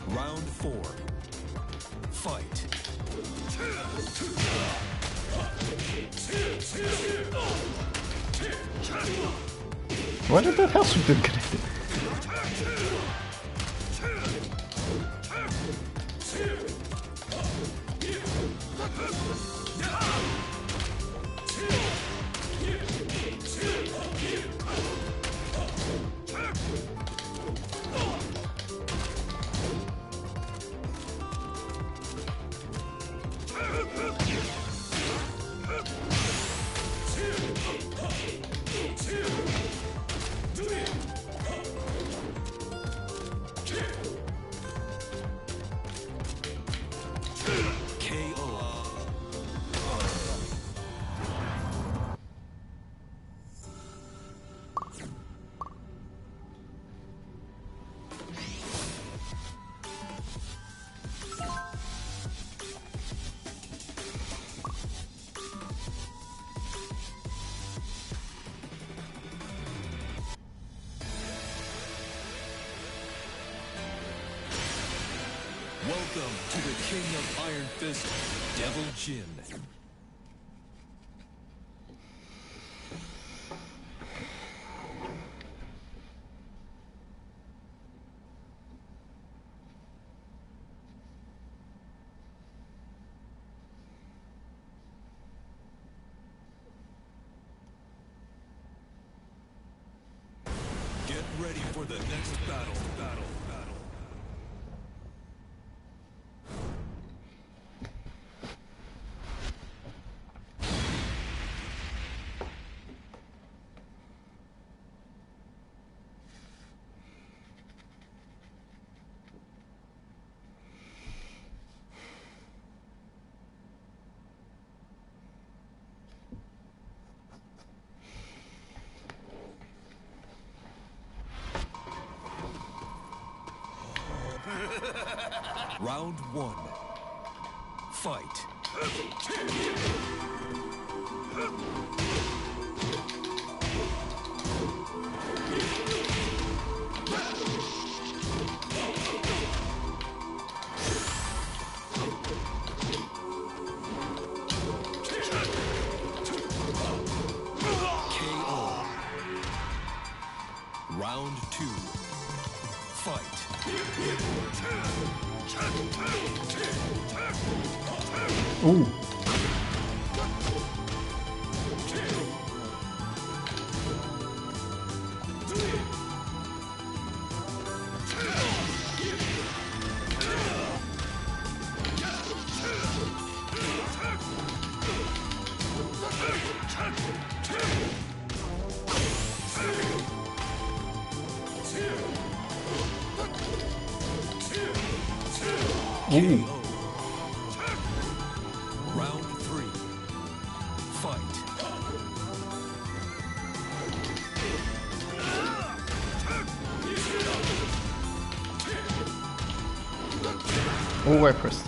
Round four. Fight. Why did that house have been connected? Welcome to the King of Iron Fist, Devil Jin. Get ready for the next battle. Round one. Fight. Ooh. Ooh. Round 3. Fight. Oh, I pressed.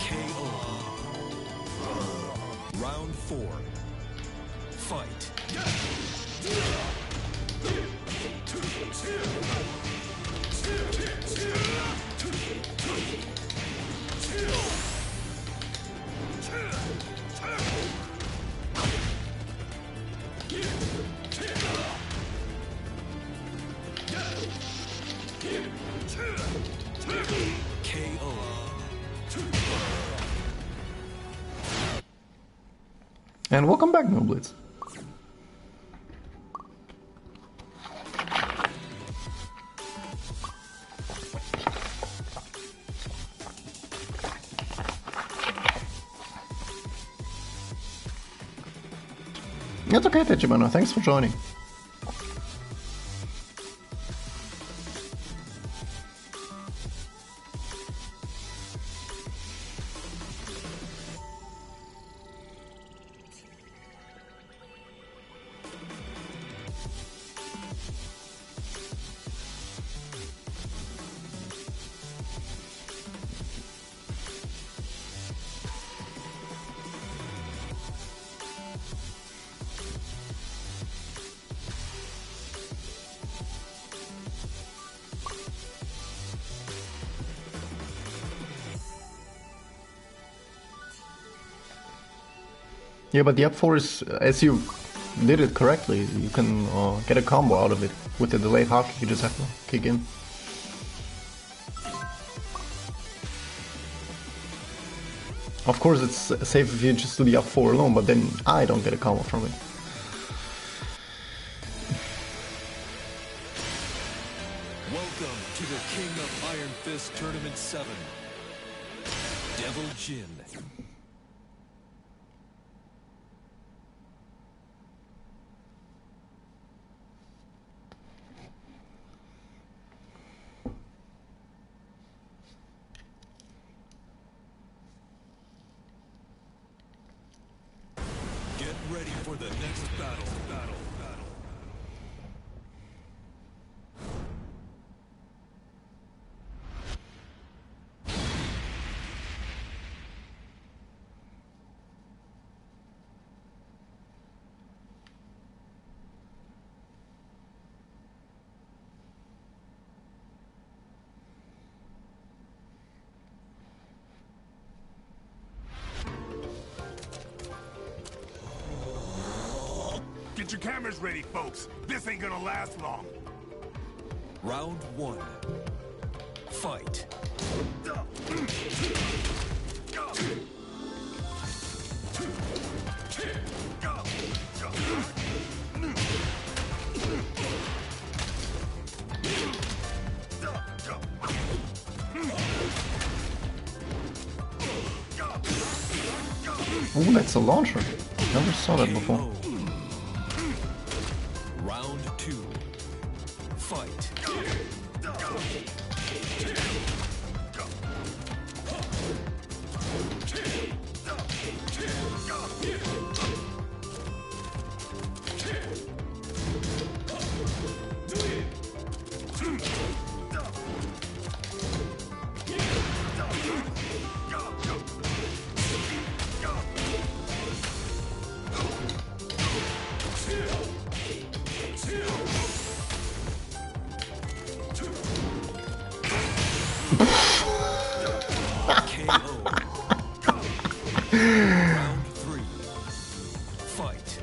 KO. Round 4. Fight. KO. And welcome back, No Blitz. It's okay, Tachibana. Thanks for joining. Yeah, but the up 4 is, as you did it correctly, you can get a combo out of it. With the delayed hop kick, you just have to kick in. Of course, it's safe if you just do the up 4 alone, but then I don't get a combo from it. Welcome to the King of Iron Fist Tournament 7. Devil Jin. Get ready for the next battle. Get your cameras ready, folks. This ain't gonna last long. Round 1. Fight. Ooh, that's a launcher. Never saw that before. Round 2. Fight. Round 3. Fight.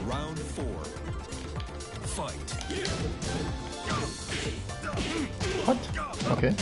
Round 4. Fight. What? Okay.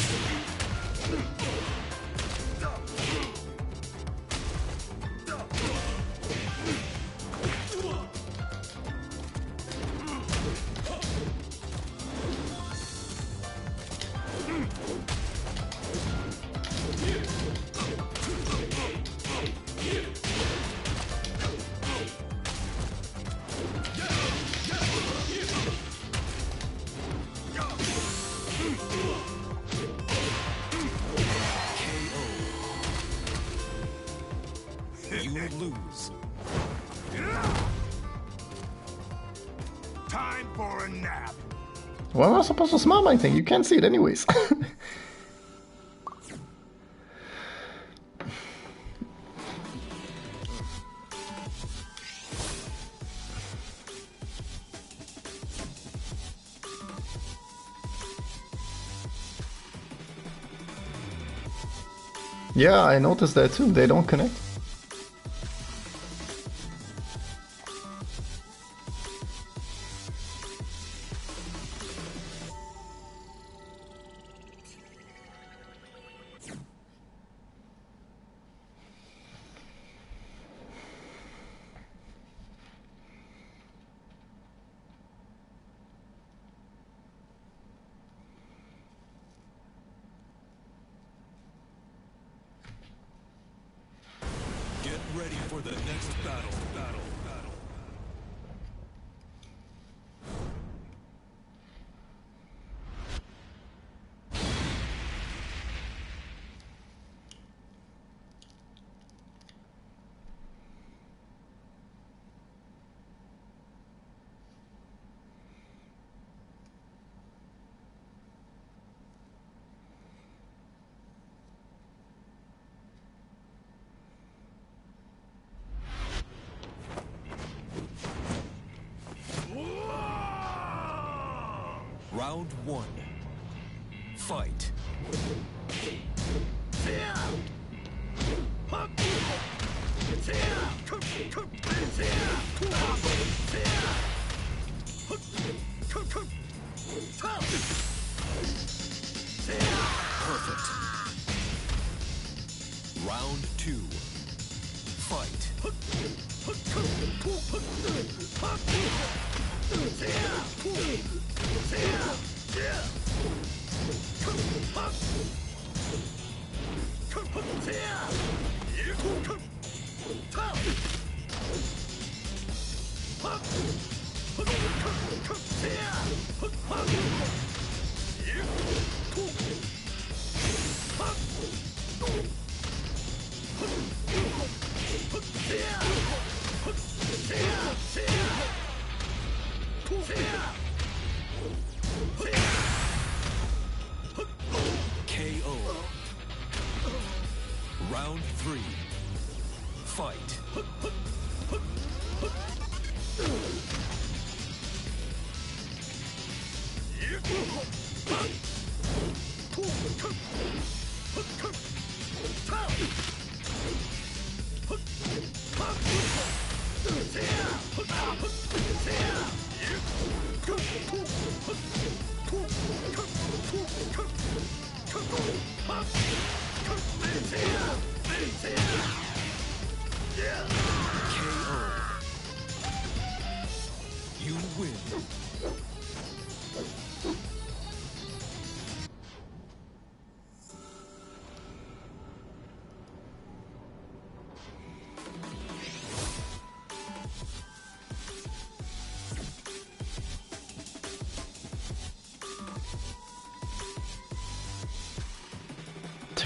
You lose. Time for a nap. Why am I supposed to smile my thing? You can't see it anyways. Yeah, I noticed that too. They don't connect. Get ready for the next battle. Round 1. Fight. Perfect. Round 2. Fight. KO. Round 3. Fight.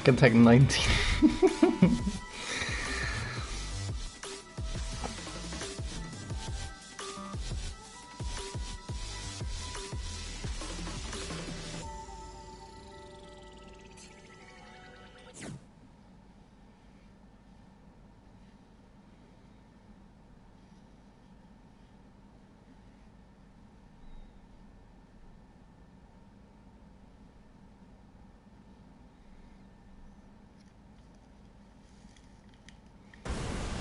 Can take 19.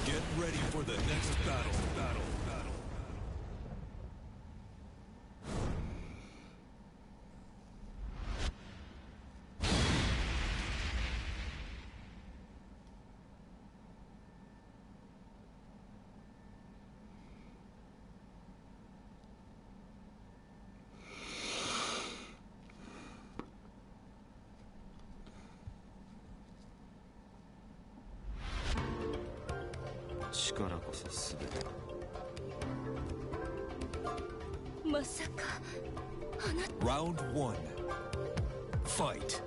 Get ready for the next battle. Round one. Fight.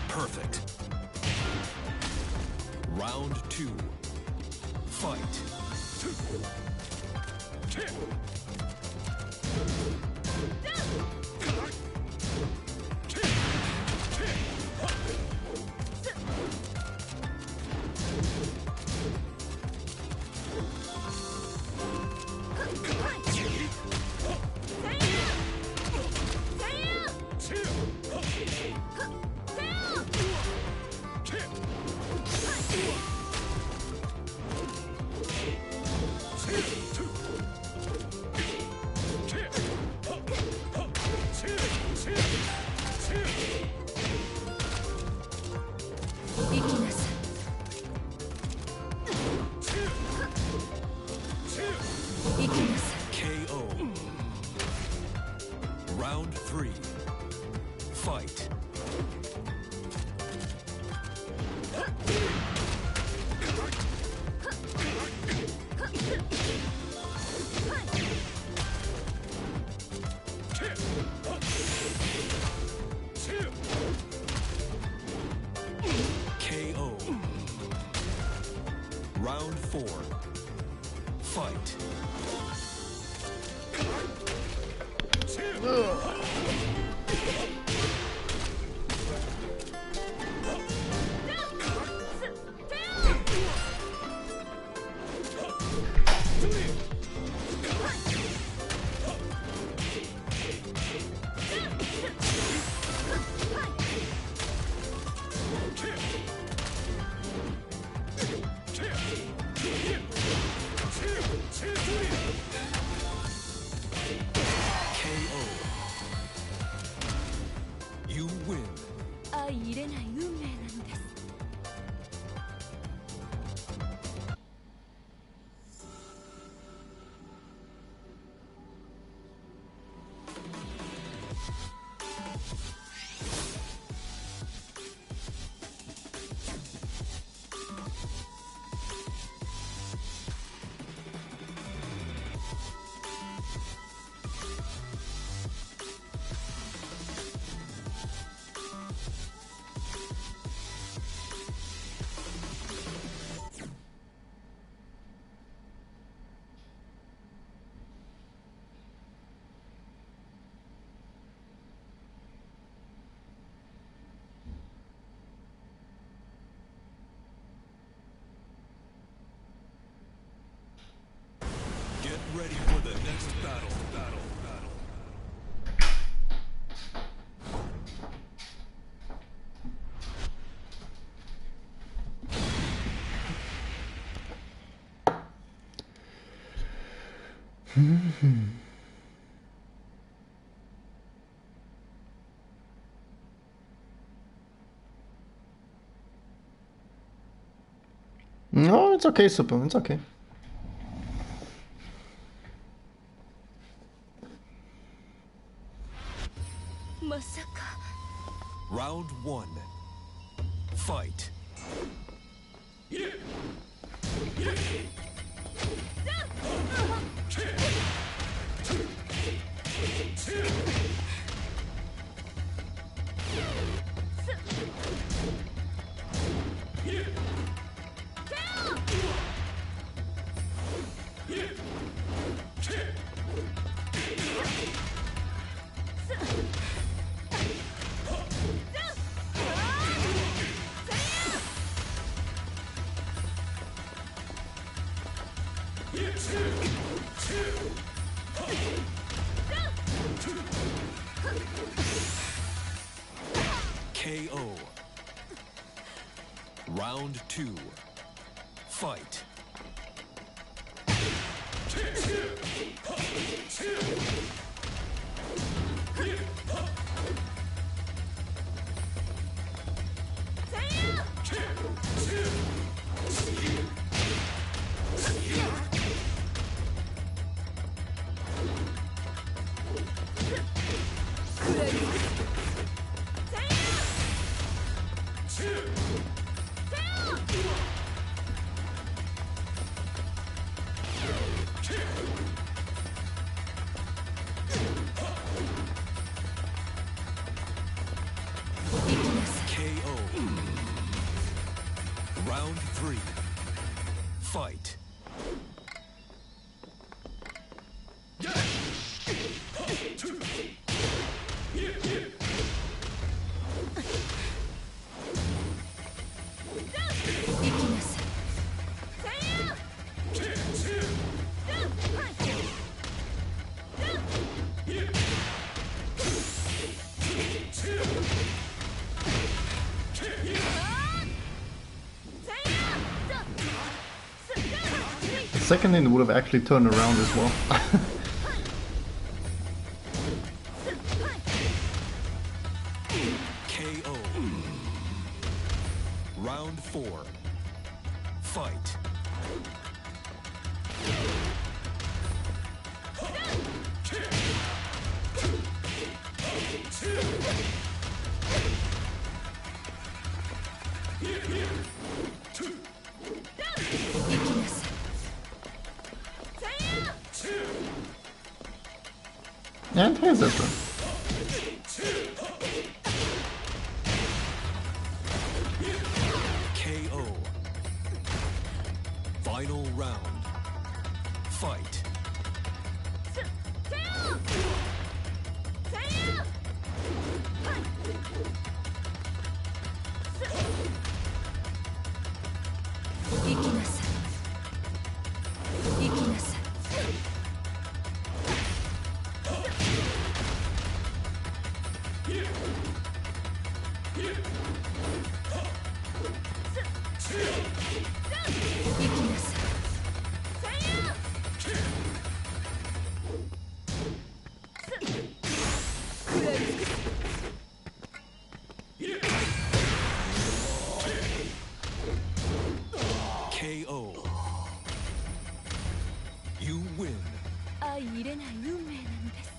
Perfect. Round two. Fight. KO. Round three. Fight. KO. Round four. Fight. You win. 相入れない運命なのです。Get ready for the next battle. No, it's okay, Super. It's okay. Round one. Fight. Round 2. Fight. Round 3. Fight. Second it would have actually turned around as well. KO. Round 4. Fight. And here's this one. KO. Final round. Fight. KO. You win. 相入れない運命なのです。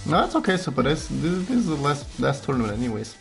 No, it's okay, Super. This is the last tournament anyways.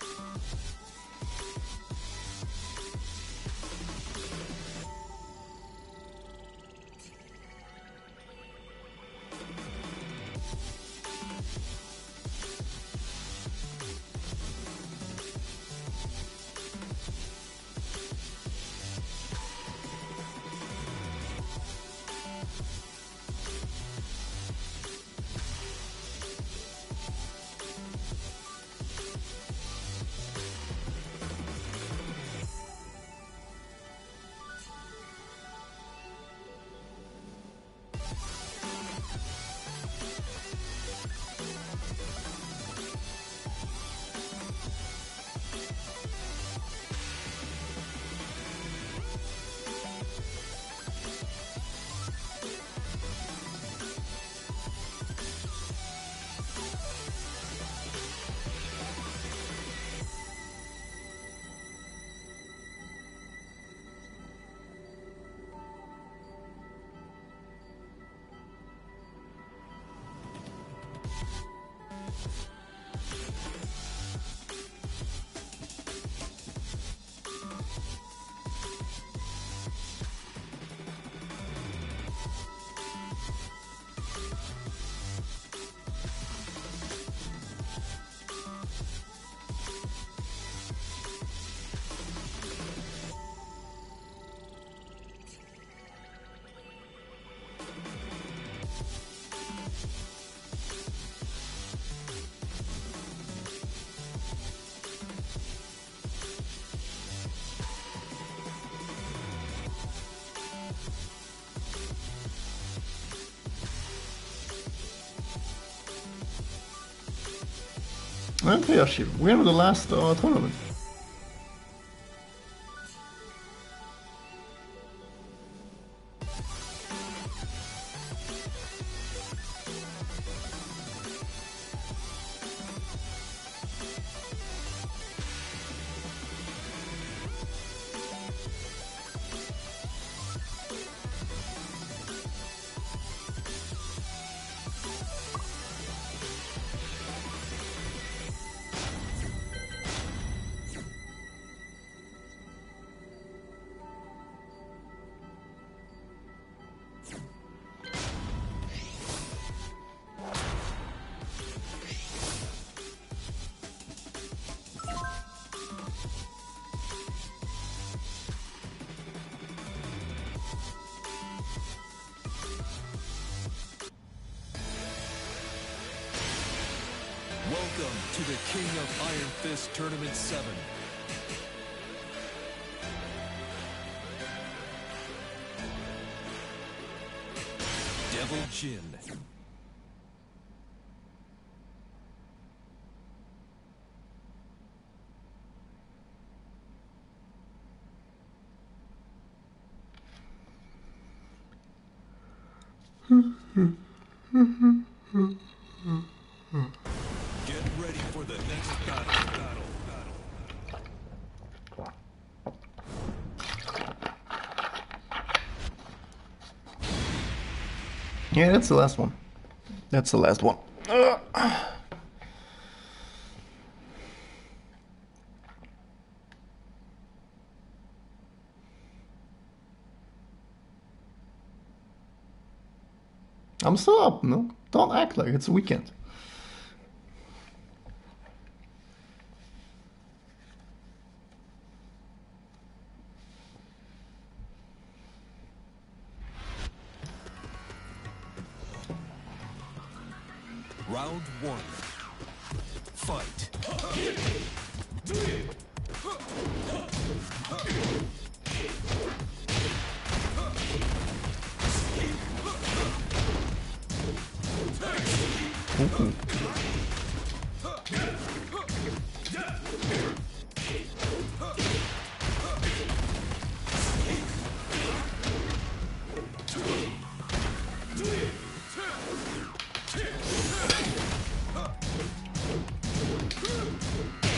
Okay, Yoshi, we're in the last tournament. Welcome to the King of Iron Fist Tournament 7. Devil Jin. Get ready for the next battle. Yeah, that's the last one. That's the last one. I'm still up, no? Don't act like it's a weekend. Round 1. Fight.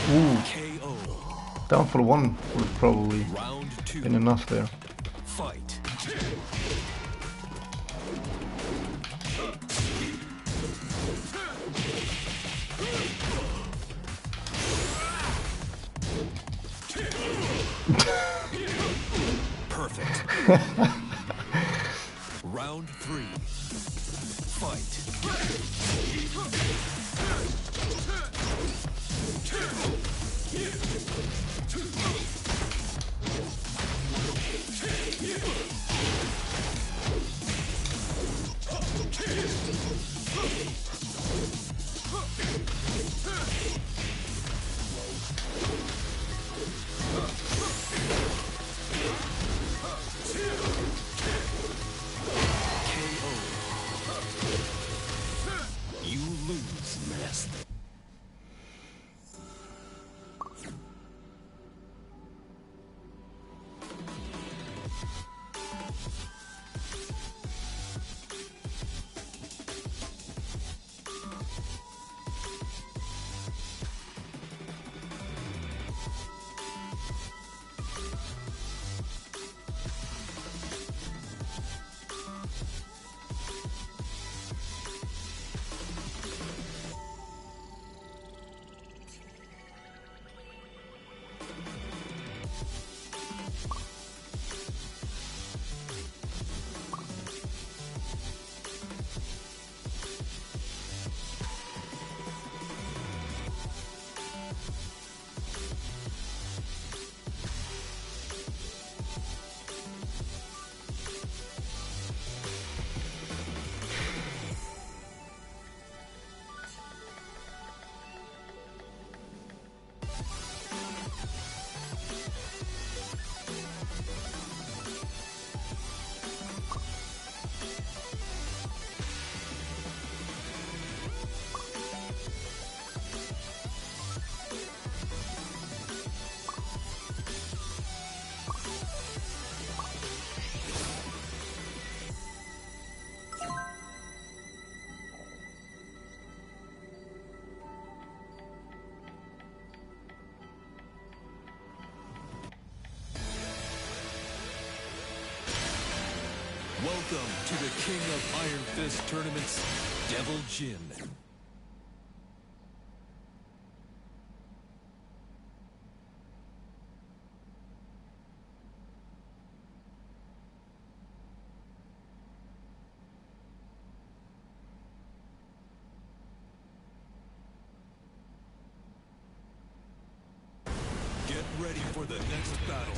Ooh. KO. Down for one would have probably Round 2. been enough there. Fight. Perfect. Round 3. Fight. You lose, master. Welcome to the King of Iron Fist Tournament's Devil Jin. Get ready for the next battle.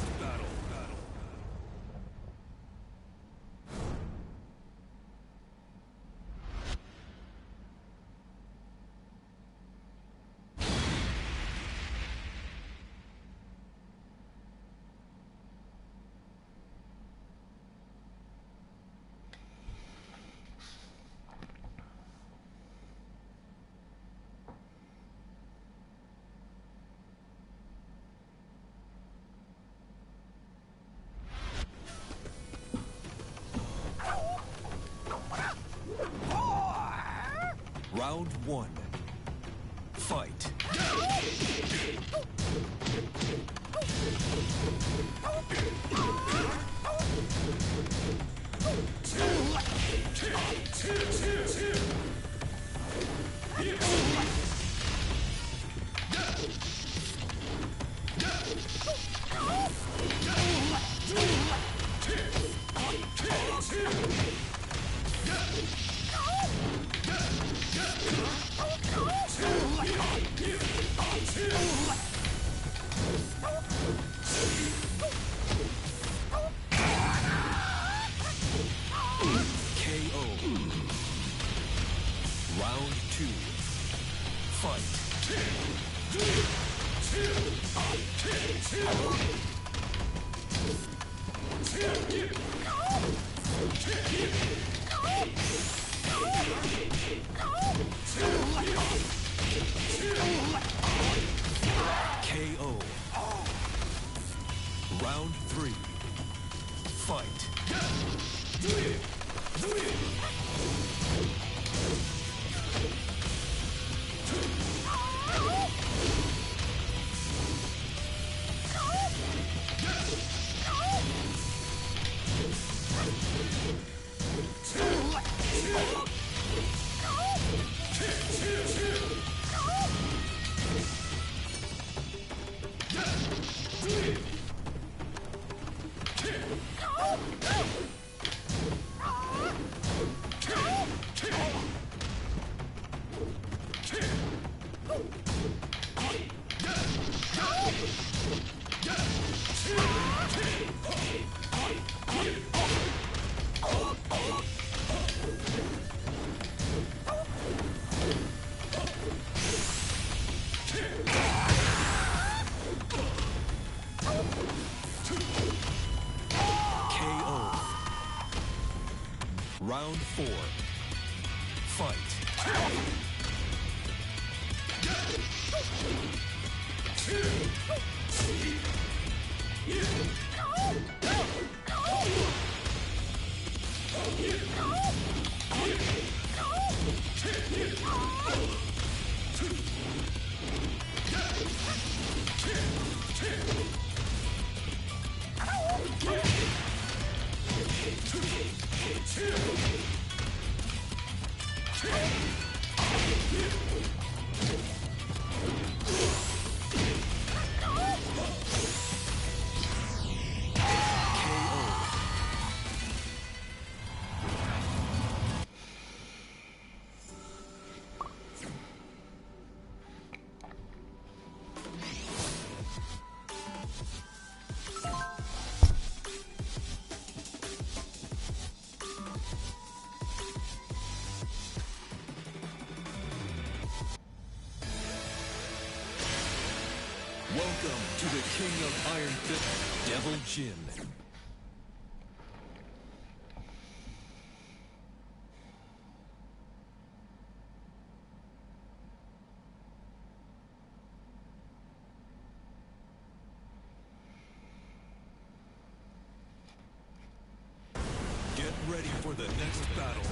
Round one. Fight. KO. Round two. Fight. KO. Round three. Fight. KO. Round four. Fight. Welcome to the King of Iron Fist, Devil Jin. Get ready for the next battle.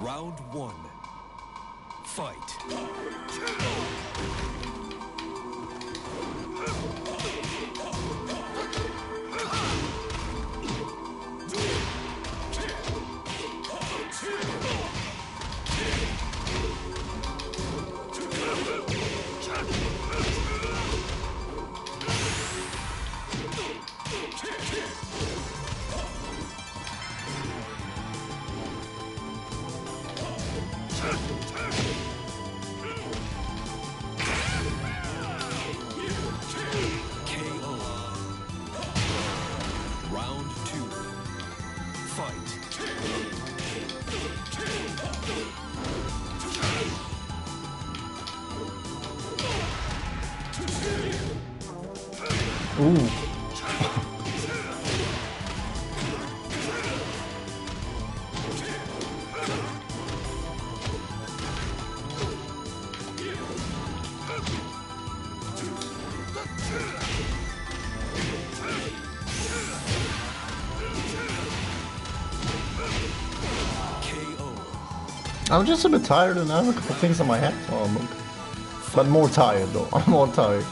Round one. Fight. KO. Round two. Fight. Ooh. I'm just a bit tired and I have a couple things on my head. Oh, look. But more tired though. I'm more tired.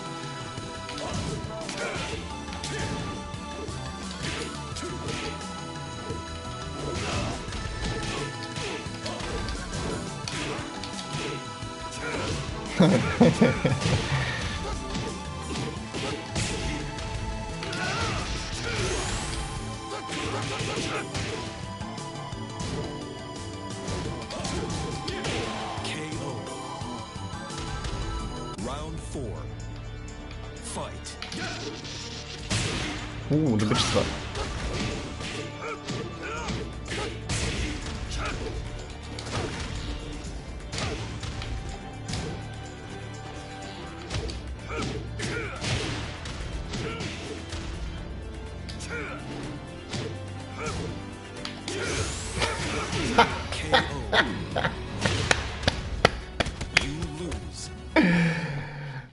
Round four. Fight. Ooh, the bitch stuff.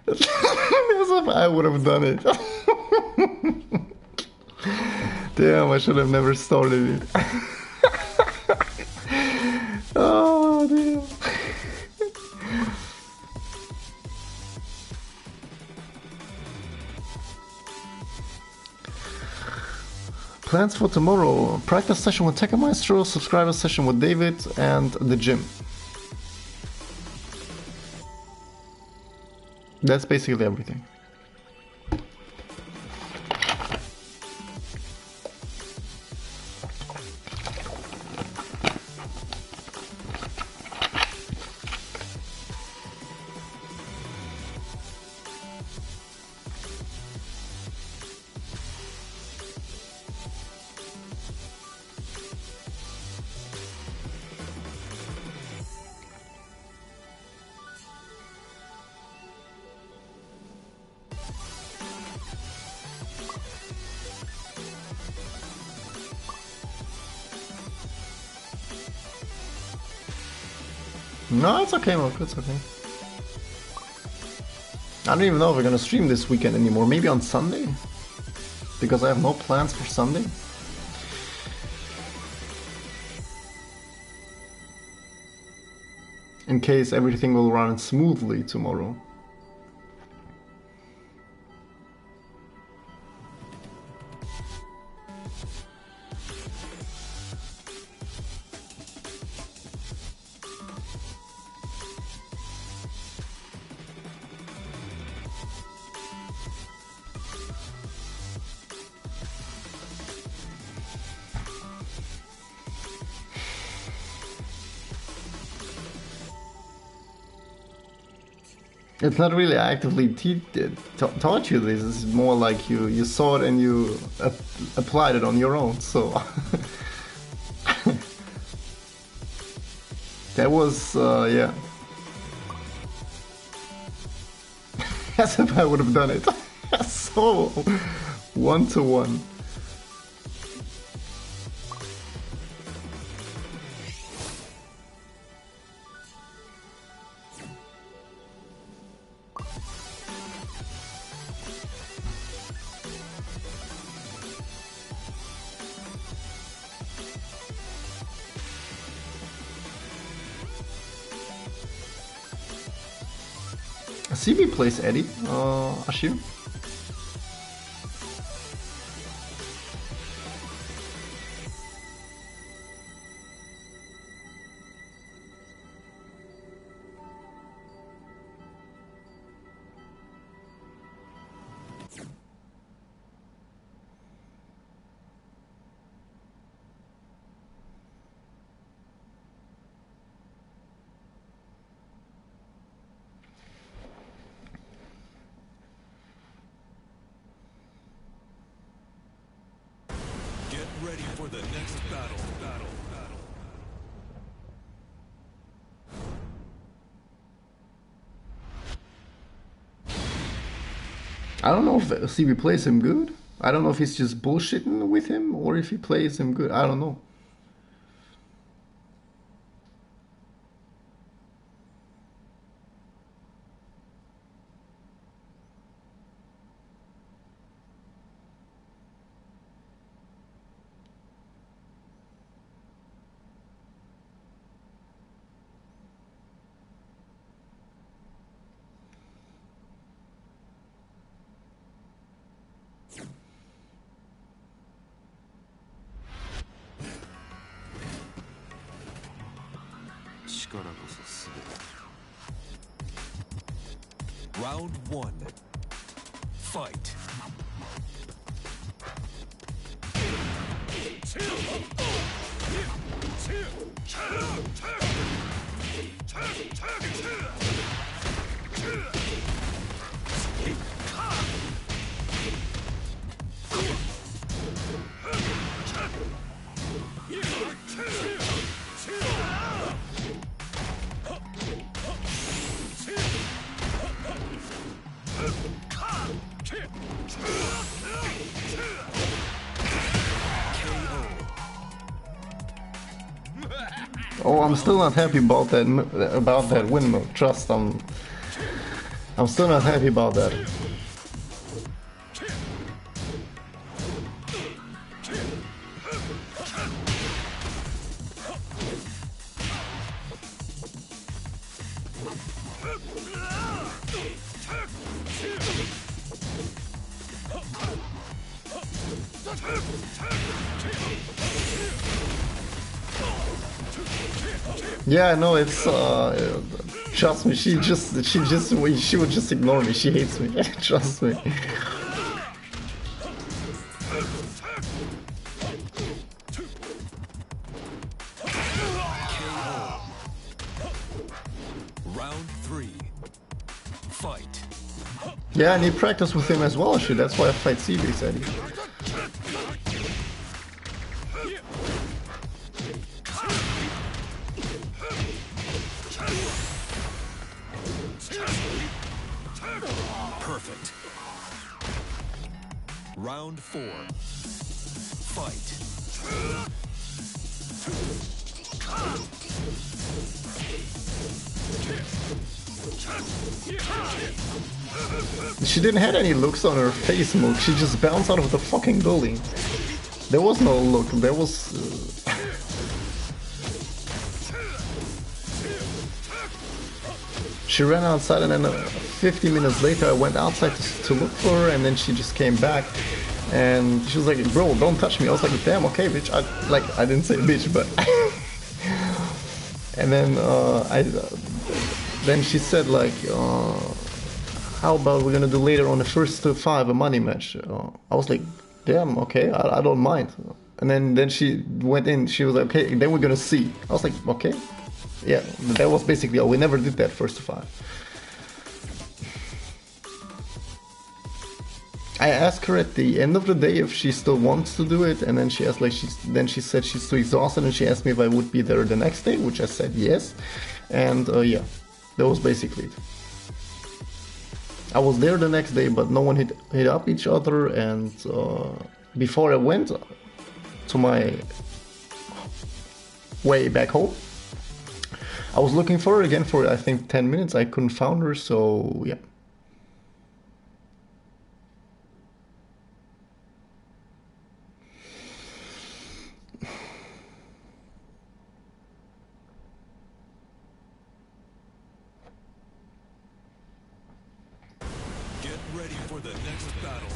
As if I would have done it. Damn, I should have never started it. Oh, damn. Plans for tomorrow: practice session with Tekken Maestro, subscriber session with David, and the gym. That's basically everything. No, it's okay, Mark. It's okay. I don't even know if we're gonna stream this weekend anymore. Maybe on Sunday? Because I have no plans for Sunday. In case everything will run smoothly tomorrow. It's not really actively taught you this. It's more like you saw it and you applied it on your own. So that was yeah. As if I would have done it. So 1-to-1. CB plays Eddie, Ashir. Get ready for the next battle. I don't know if CB plays him good. I don't know if he's just bullshitting with him or if he plays him good. I don't know. Round one. Fight. Oh, I'm still not happy about that windmill. Trust, I'm still not happy about that. Yeah, I know, it's trust me, she would just ignore me. She hates me. Trust me. Round three. Fight. Yeah, I need practice with him as well, shit. That's why I fight CB, Eddie. Perfect. Round four. Fight. She didn't have any looks on her face, Mook. She just bounced out of the fucking building. There was no look. There was... She ran outside and then 50 minutes later I went outside to look for her and then she just came back and she was like, bro, don't touch me. I was like, damn, okay, bitch. I didn't say bitch, but... and then then she said like, how about we're gonna do later on the first to 5 a money match? I was like, damn, okay, I don't mind. And then she went in, she was like, okay, then we're gonna see. I was like, okay. Yeah, that was basically all. We never did that first to 5. I asked her at the end of the day if she still wants to do it, and then she asked like she said she's too exhausted, and she asked me if I would be there the next day, which I said yes. And yeah, that was basically it. I was there the next day, but no one hit up each other, and before I went to my way back home, I was looking for her again for I think 10 minutes. I couldn't find her, so yeah. for the next battle.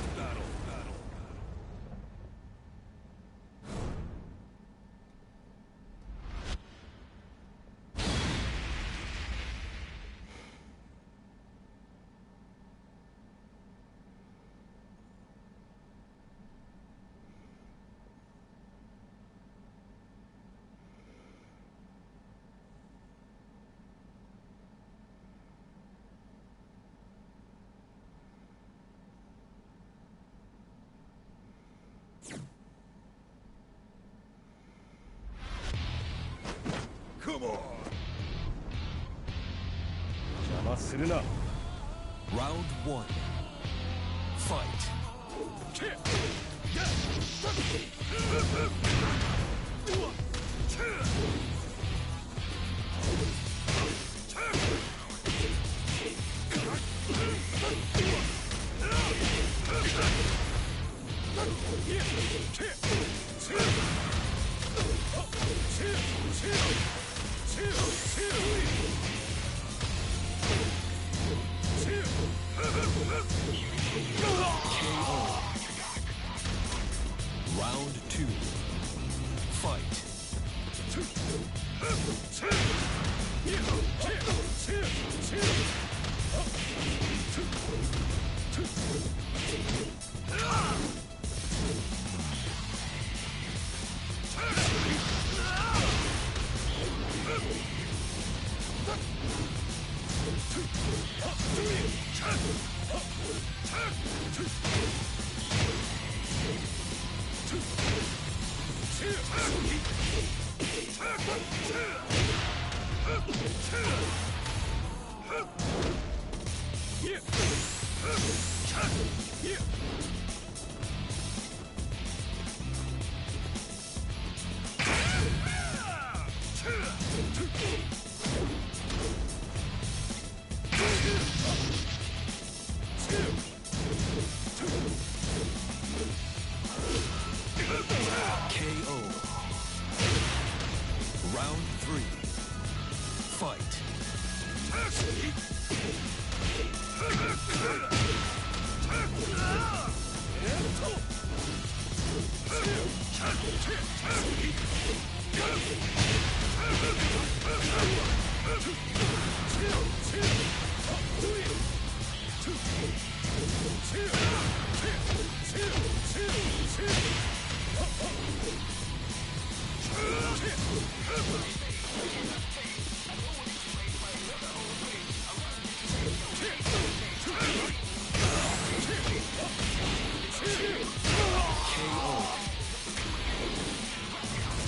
Come on! Round 1. Fight. Round 2. Fight. KO. Round 3. Fight.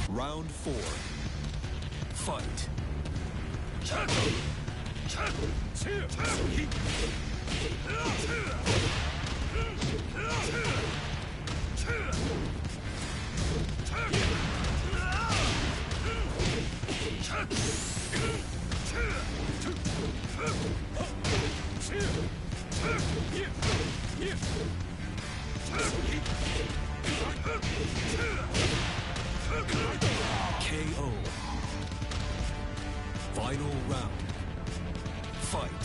Round 4. Fight. KO. Final round. Fight.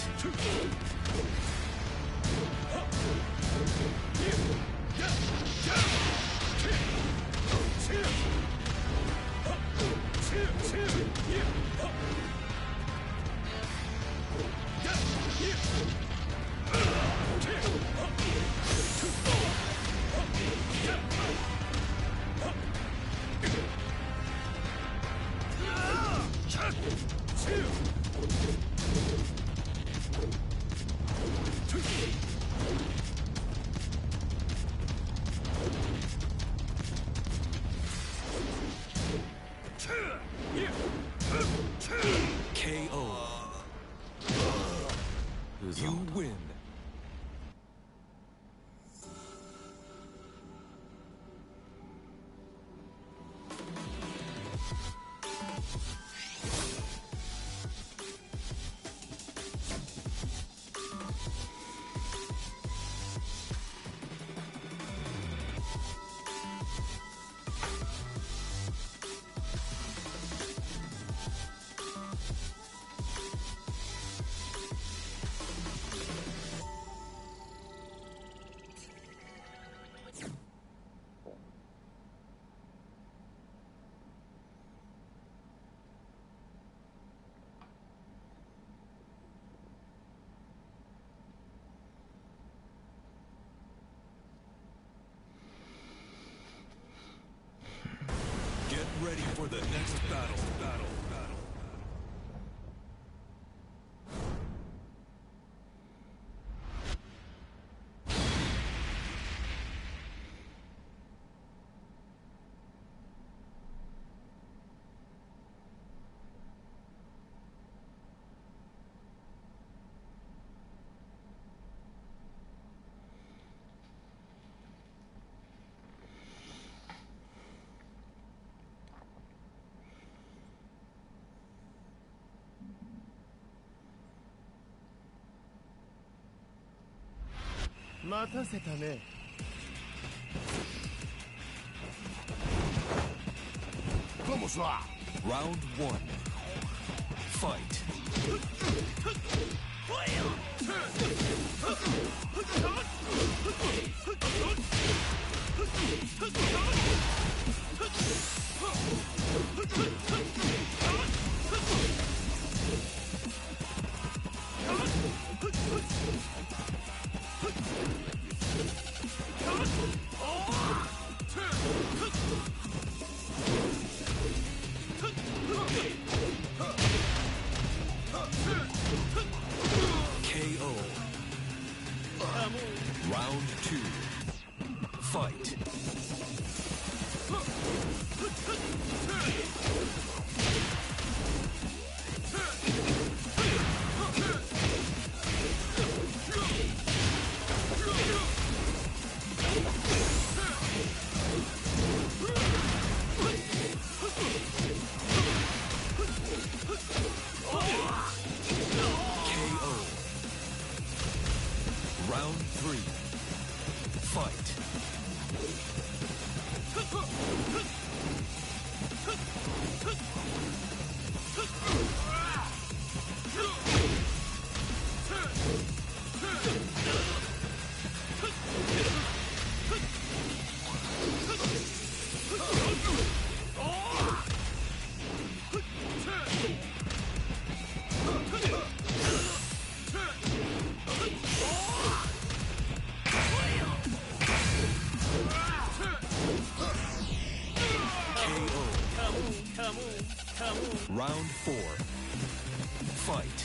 KO. You win. ready for the next battle. Vamos lá. Round 1. Fight. KO. Round 2. Fight. KO. Round 3. Fight. Round 4. Fight.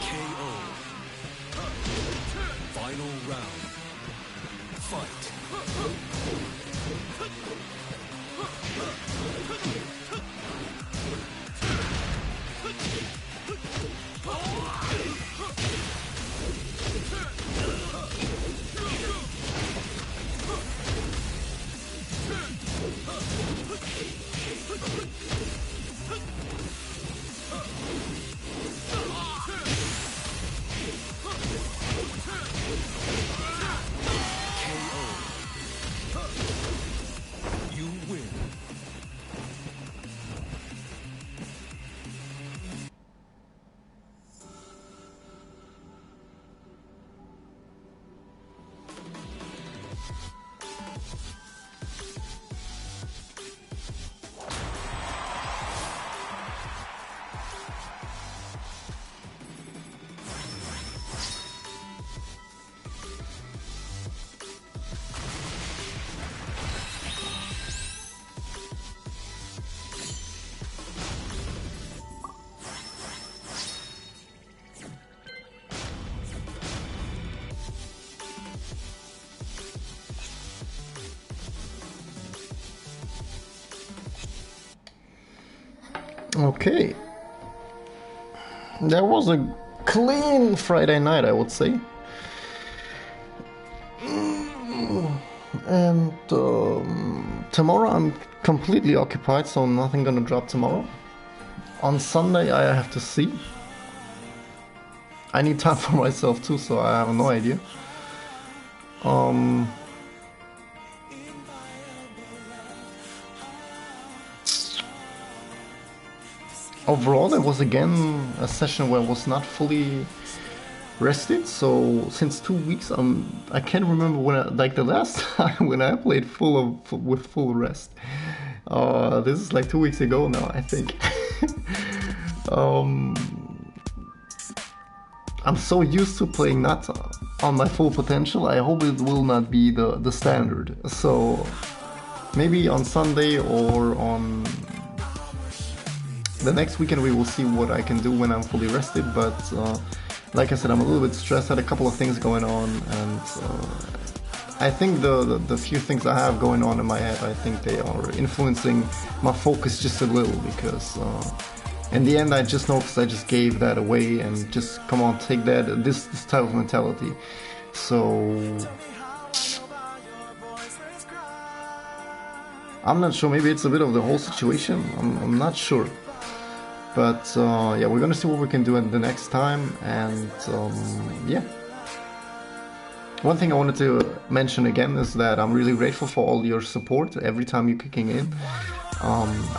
KO. Final round. Fight. You win. Okay. That was a clean Friday night, I would say. And tomorrow I'm completely occupied, so nothing gonna drop tomorrow. On Sunday I have to see. I need time for myself too, so I have no idea. Overall, it was again a session where I was not fully rested. So since 2 weeks, I can't remember when like the last time when I played with full rest. This is like 2 weeks ago now, I think. I'm so used to playing not on my full potential. I hope it will not be the standard. So maybe on Sunday or on the next weekend we will see what I can do when I'm fully rested. But like I said, I'm a little bit stressed. I had a couple of things going on, and I think the few things I have going on in my head, I think they are influencing my focus just a little, because in the end I just noticed I just gave that away and just come on, take that, this type of mentality. So I'm not sure, maybe it's a bit of the whole situation, I'm not sure. But yeah, we're gonna see what we can do at the next time, and yeah. One thing I wanted to mention again is that I'm really grateful for all your support every time you're kicking in.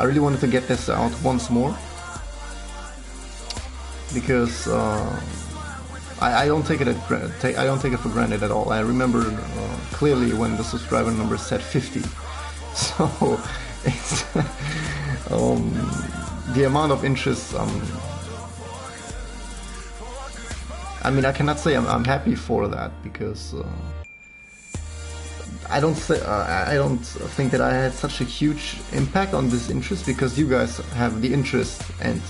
I really wanted to get this out once more, because I don't take it I don't take it for granted at all. I remember clearly when the subscriber number said 50, so it's the amount of interest. I mean, I cannot say I'm happy for that, because I don't think that I had such a huge impact on this interest, because you guys have the interest, and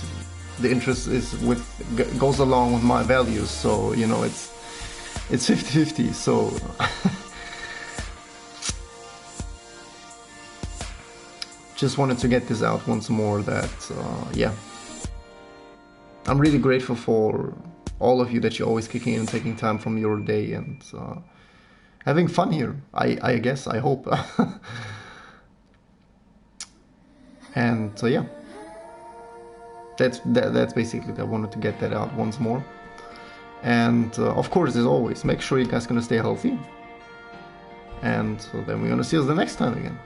the interest is goes along with my values. So you know, it's 50-50. So just wanted to get this out once more, that yeah, I'm really grateful for all of you, that you're always kicking in and taking time from your day and having fun here, I guess, I hope. And yeah, that's basically, I wanted to get that out once more. And of course, as always, make sure you guys are gonna stay healthy, and then we're gonna see us the next time again.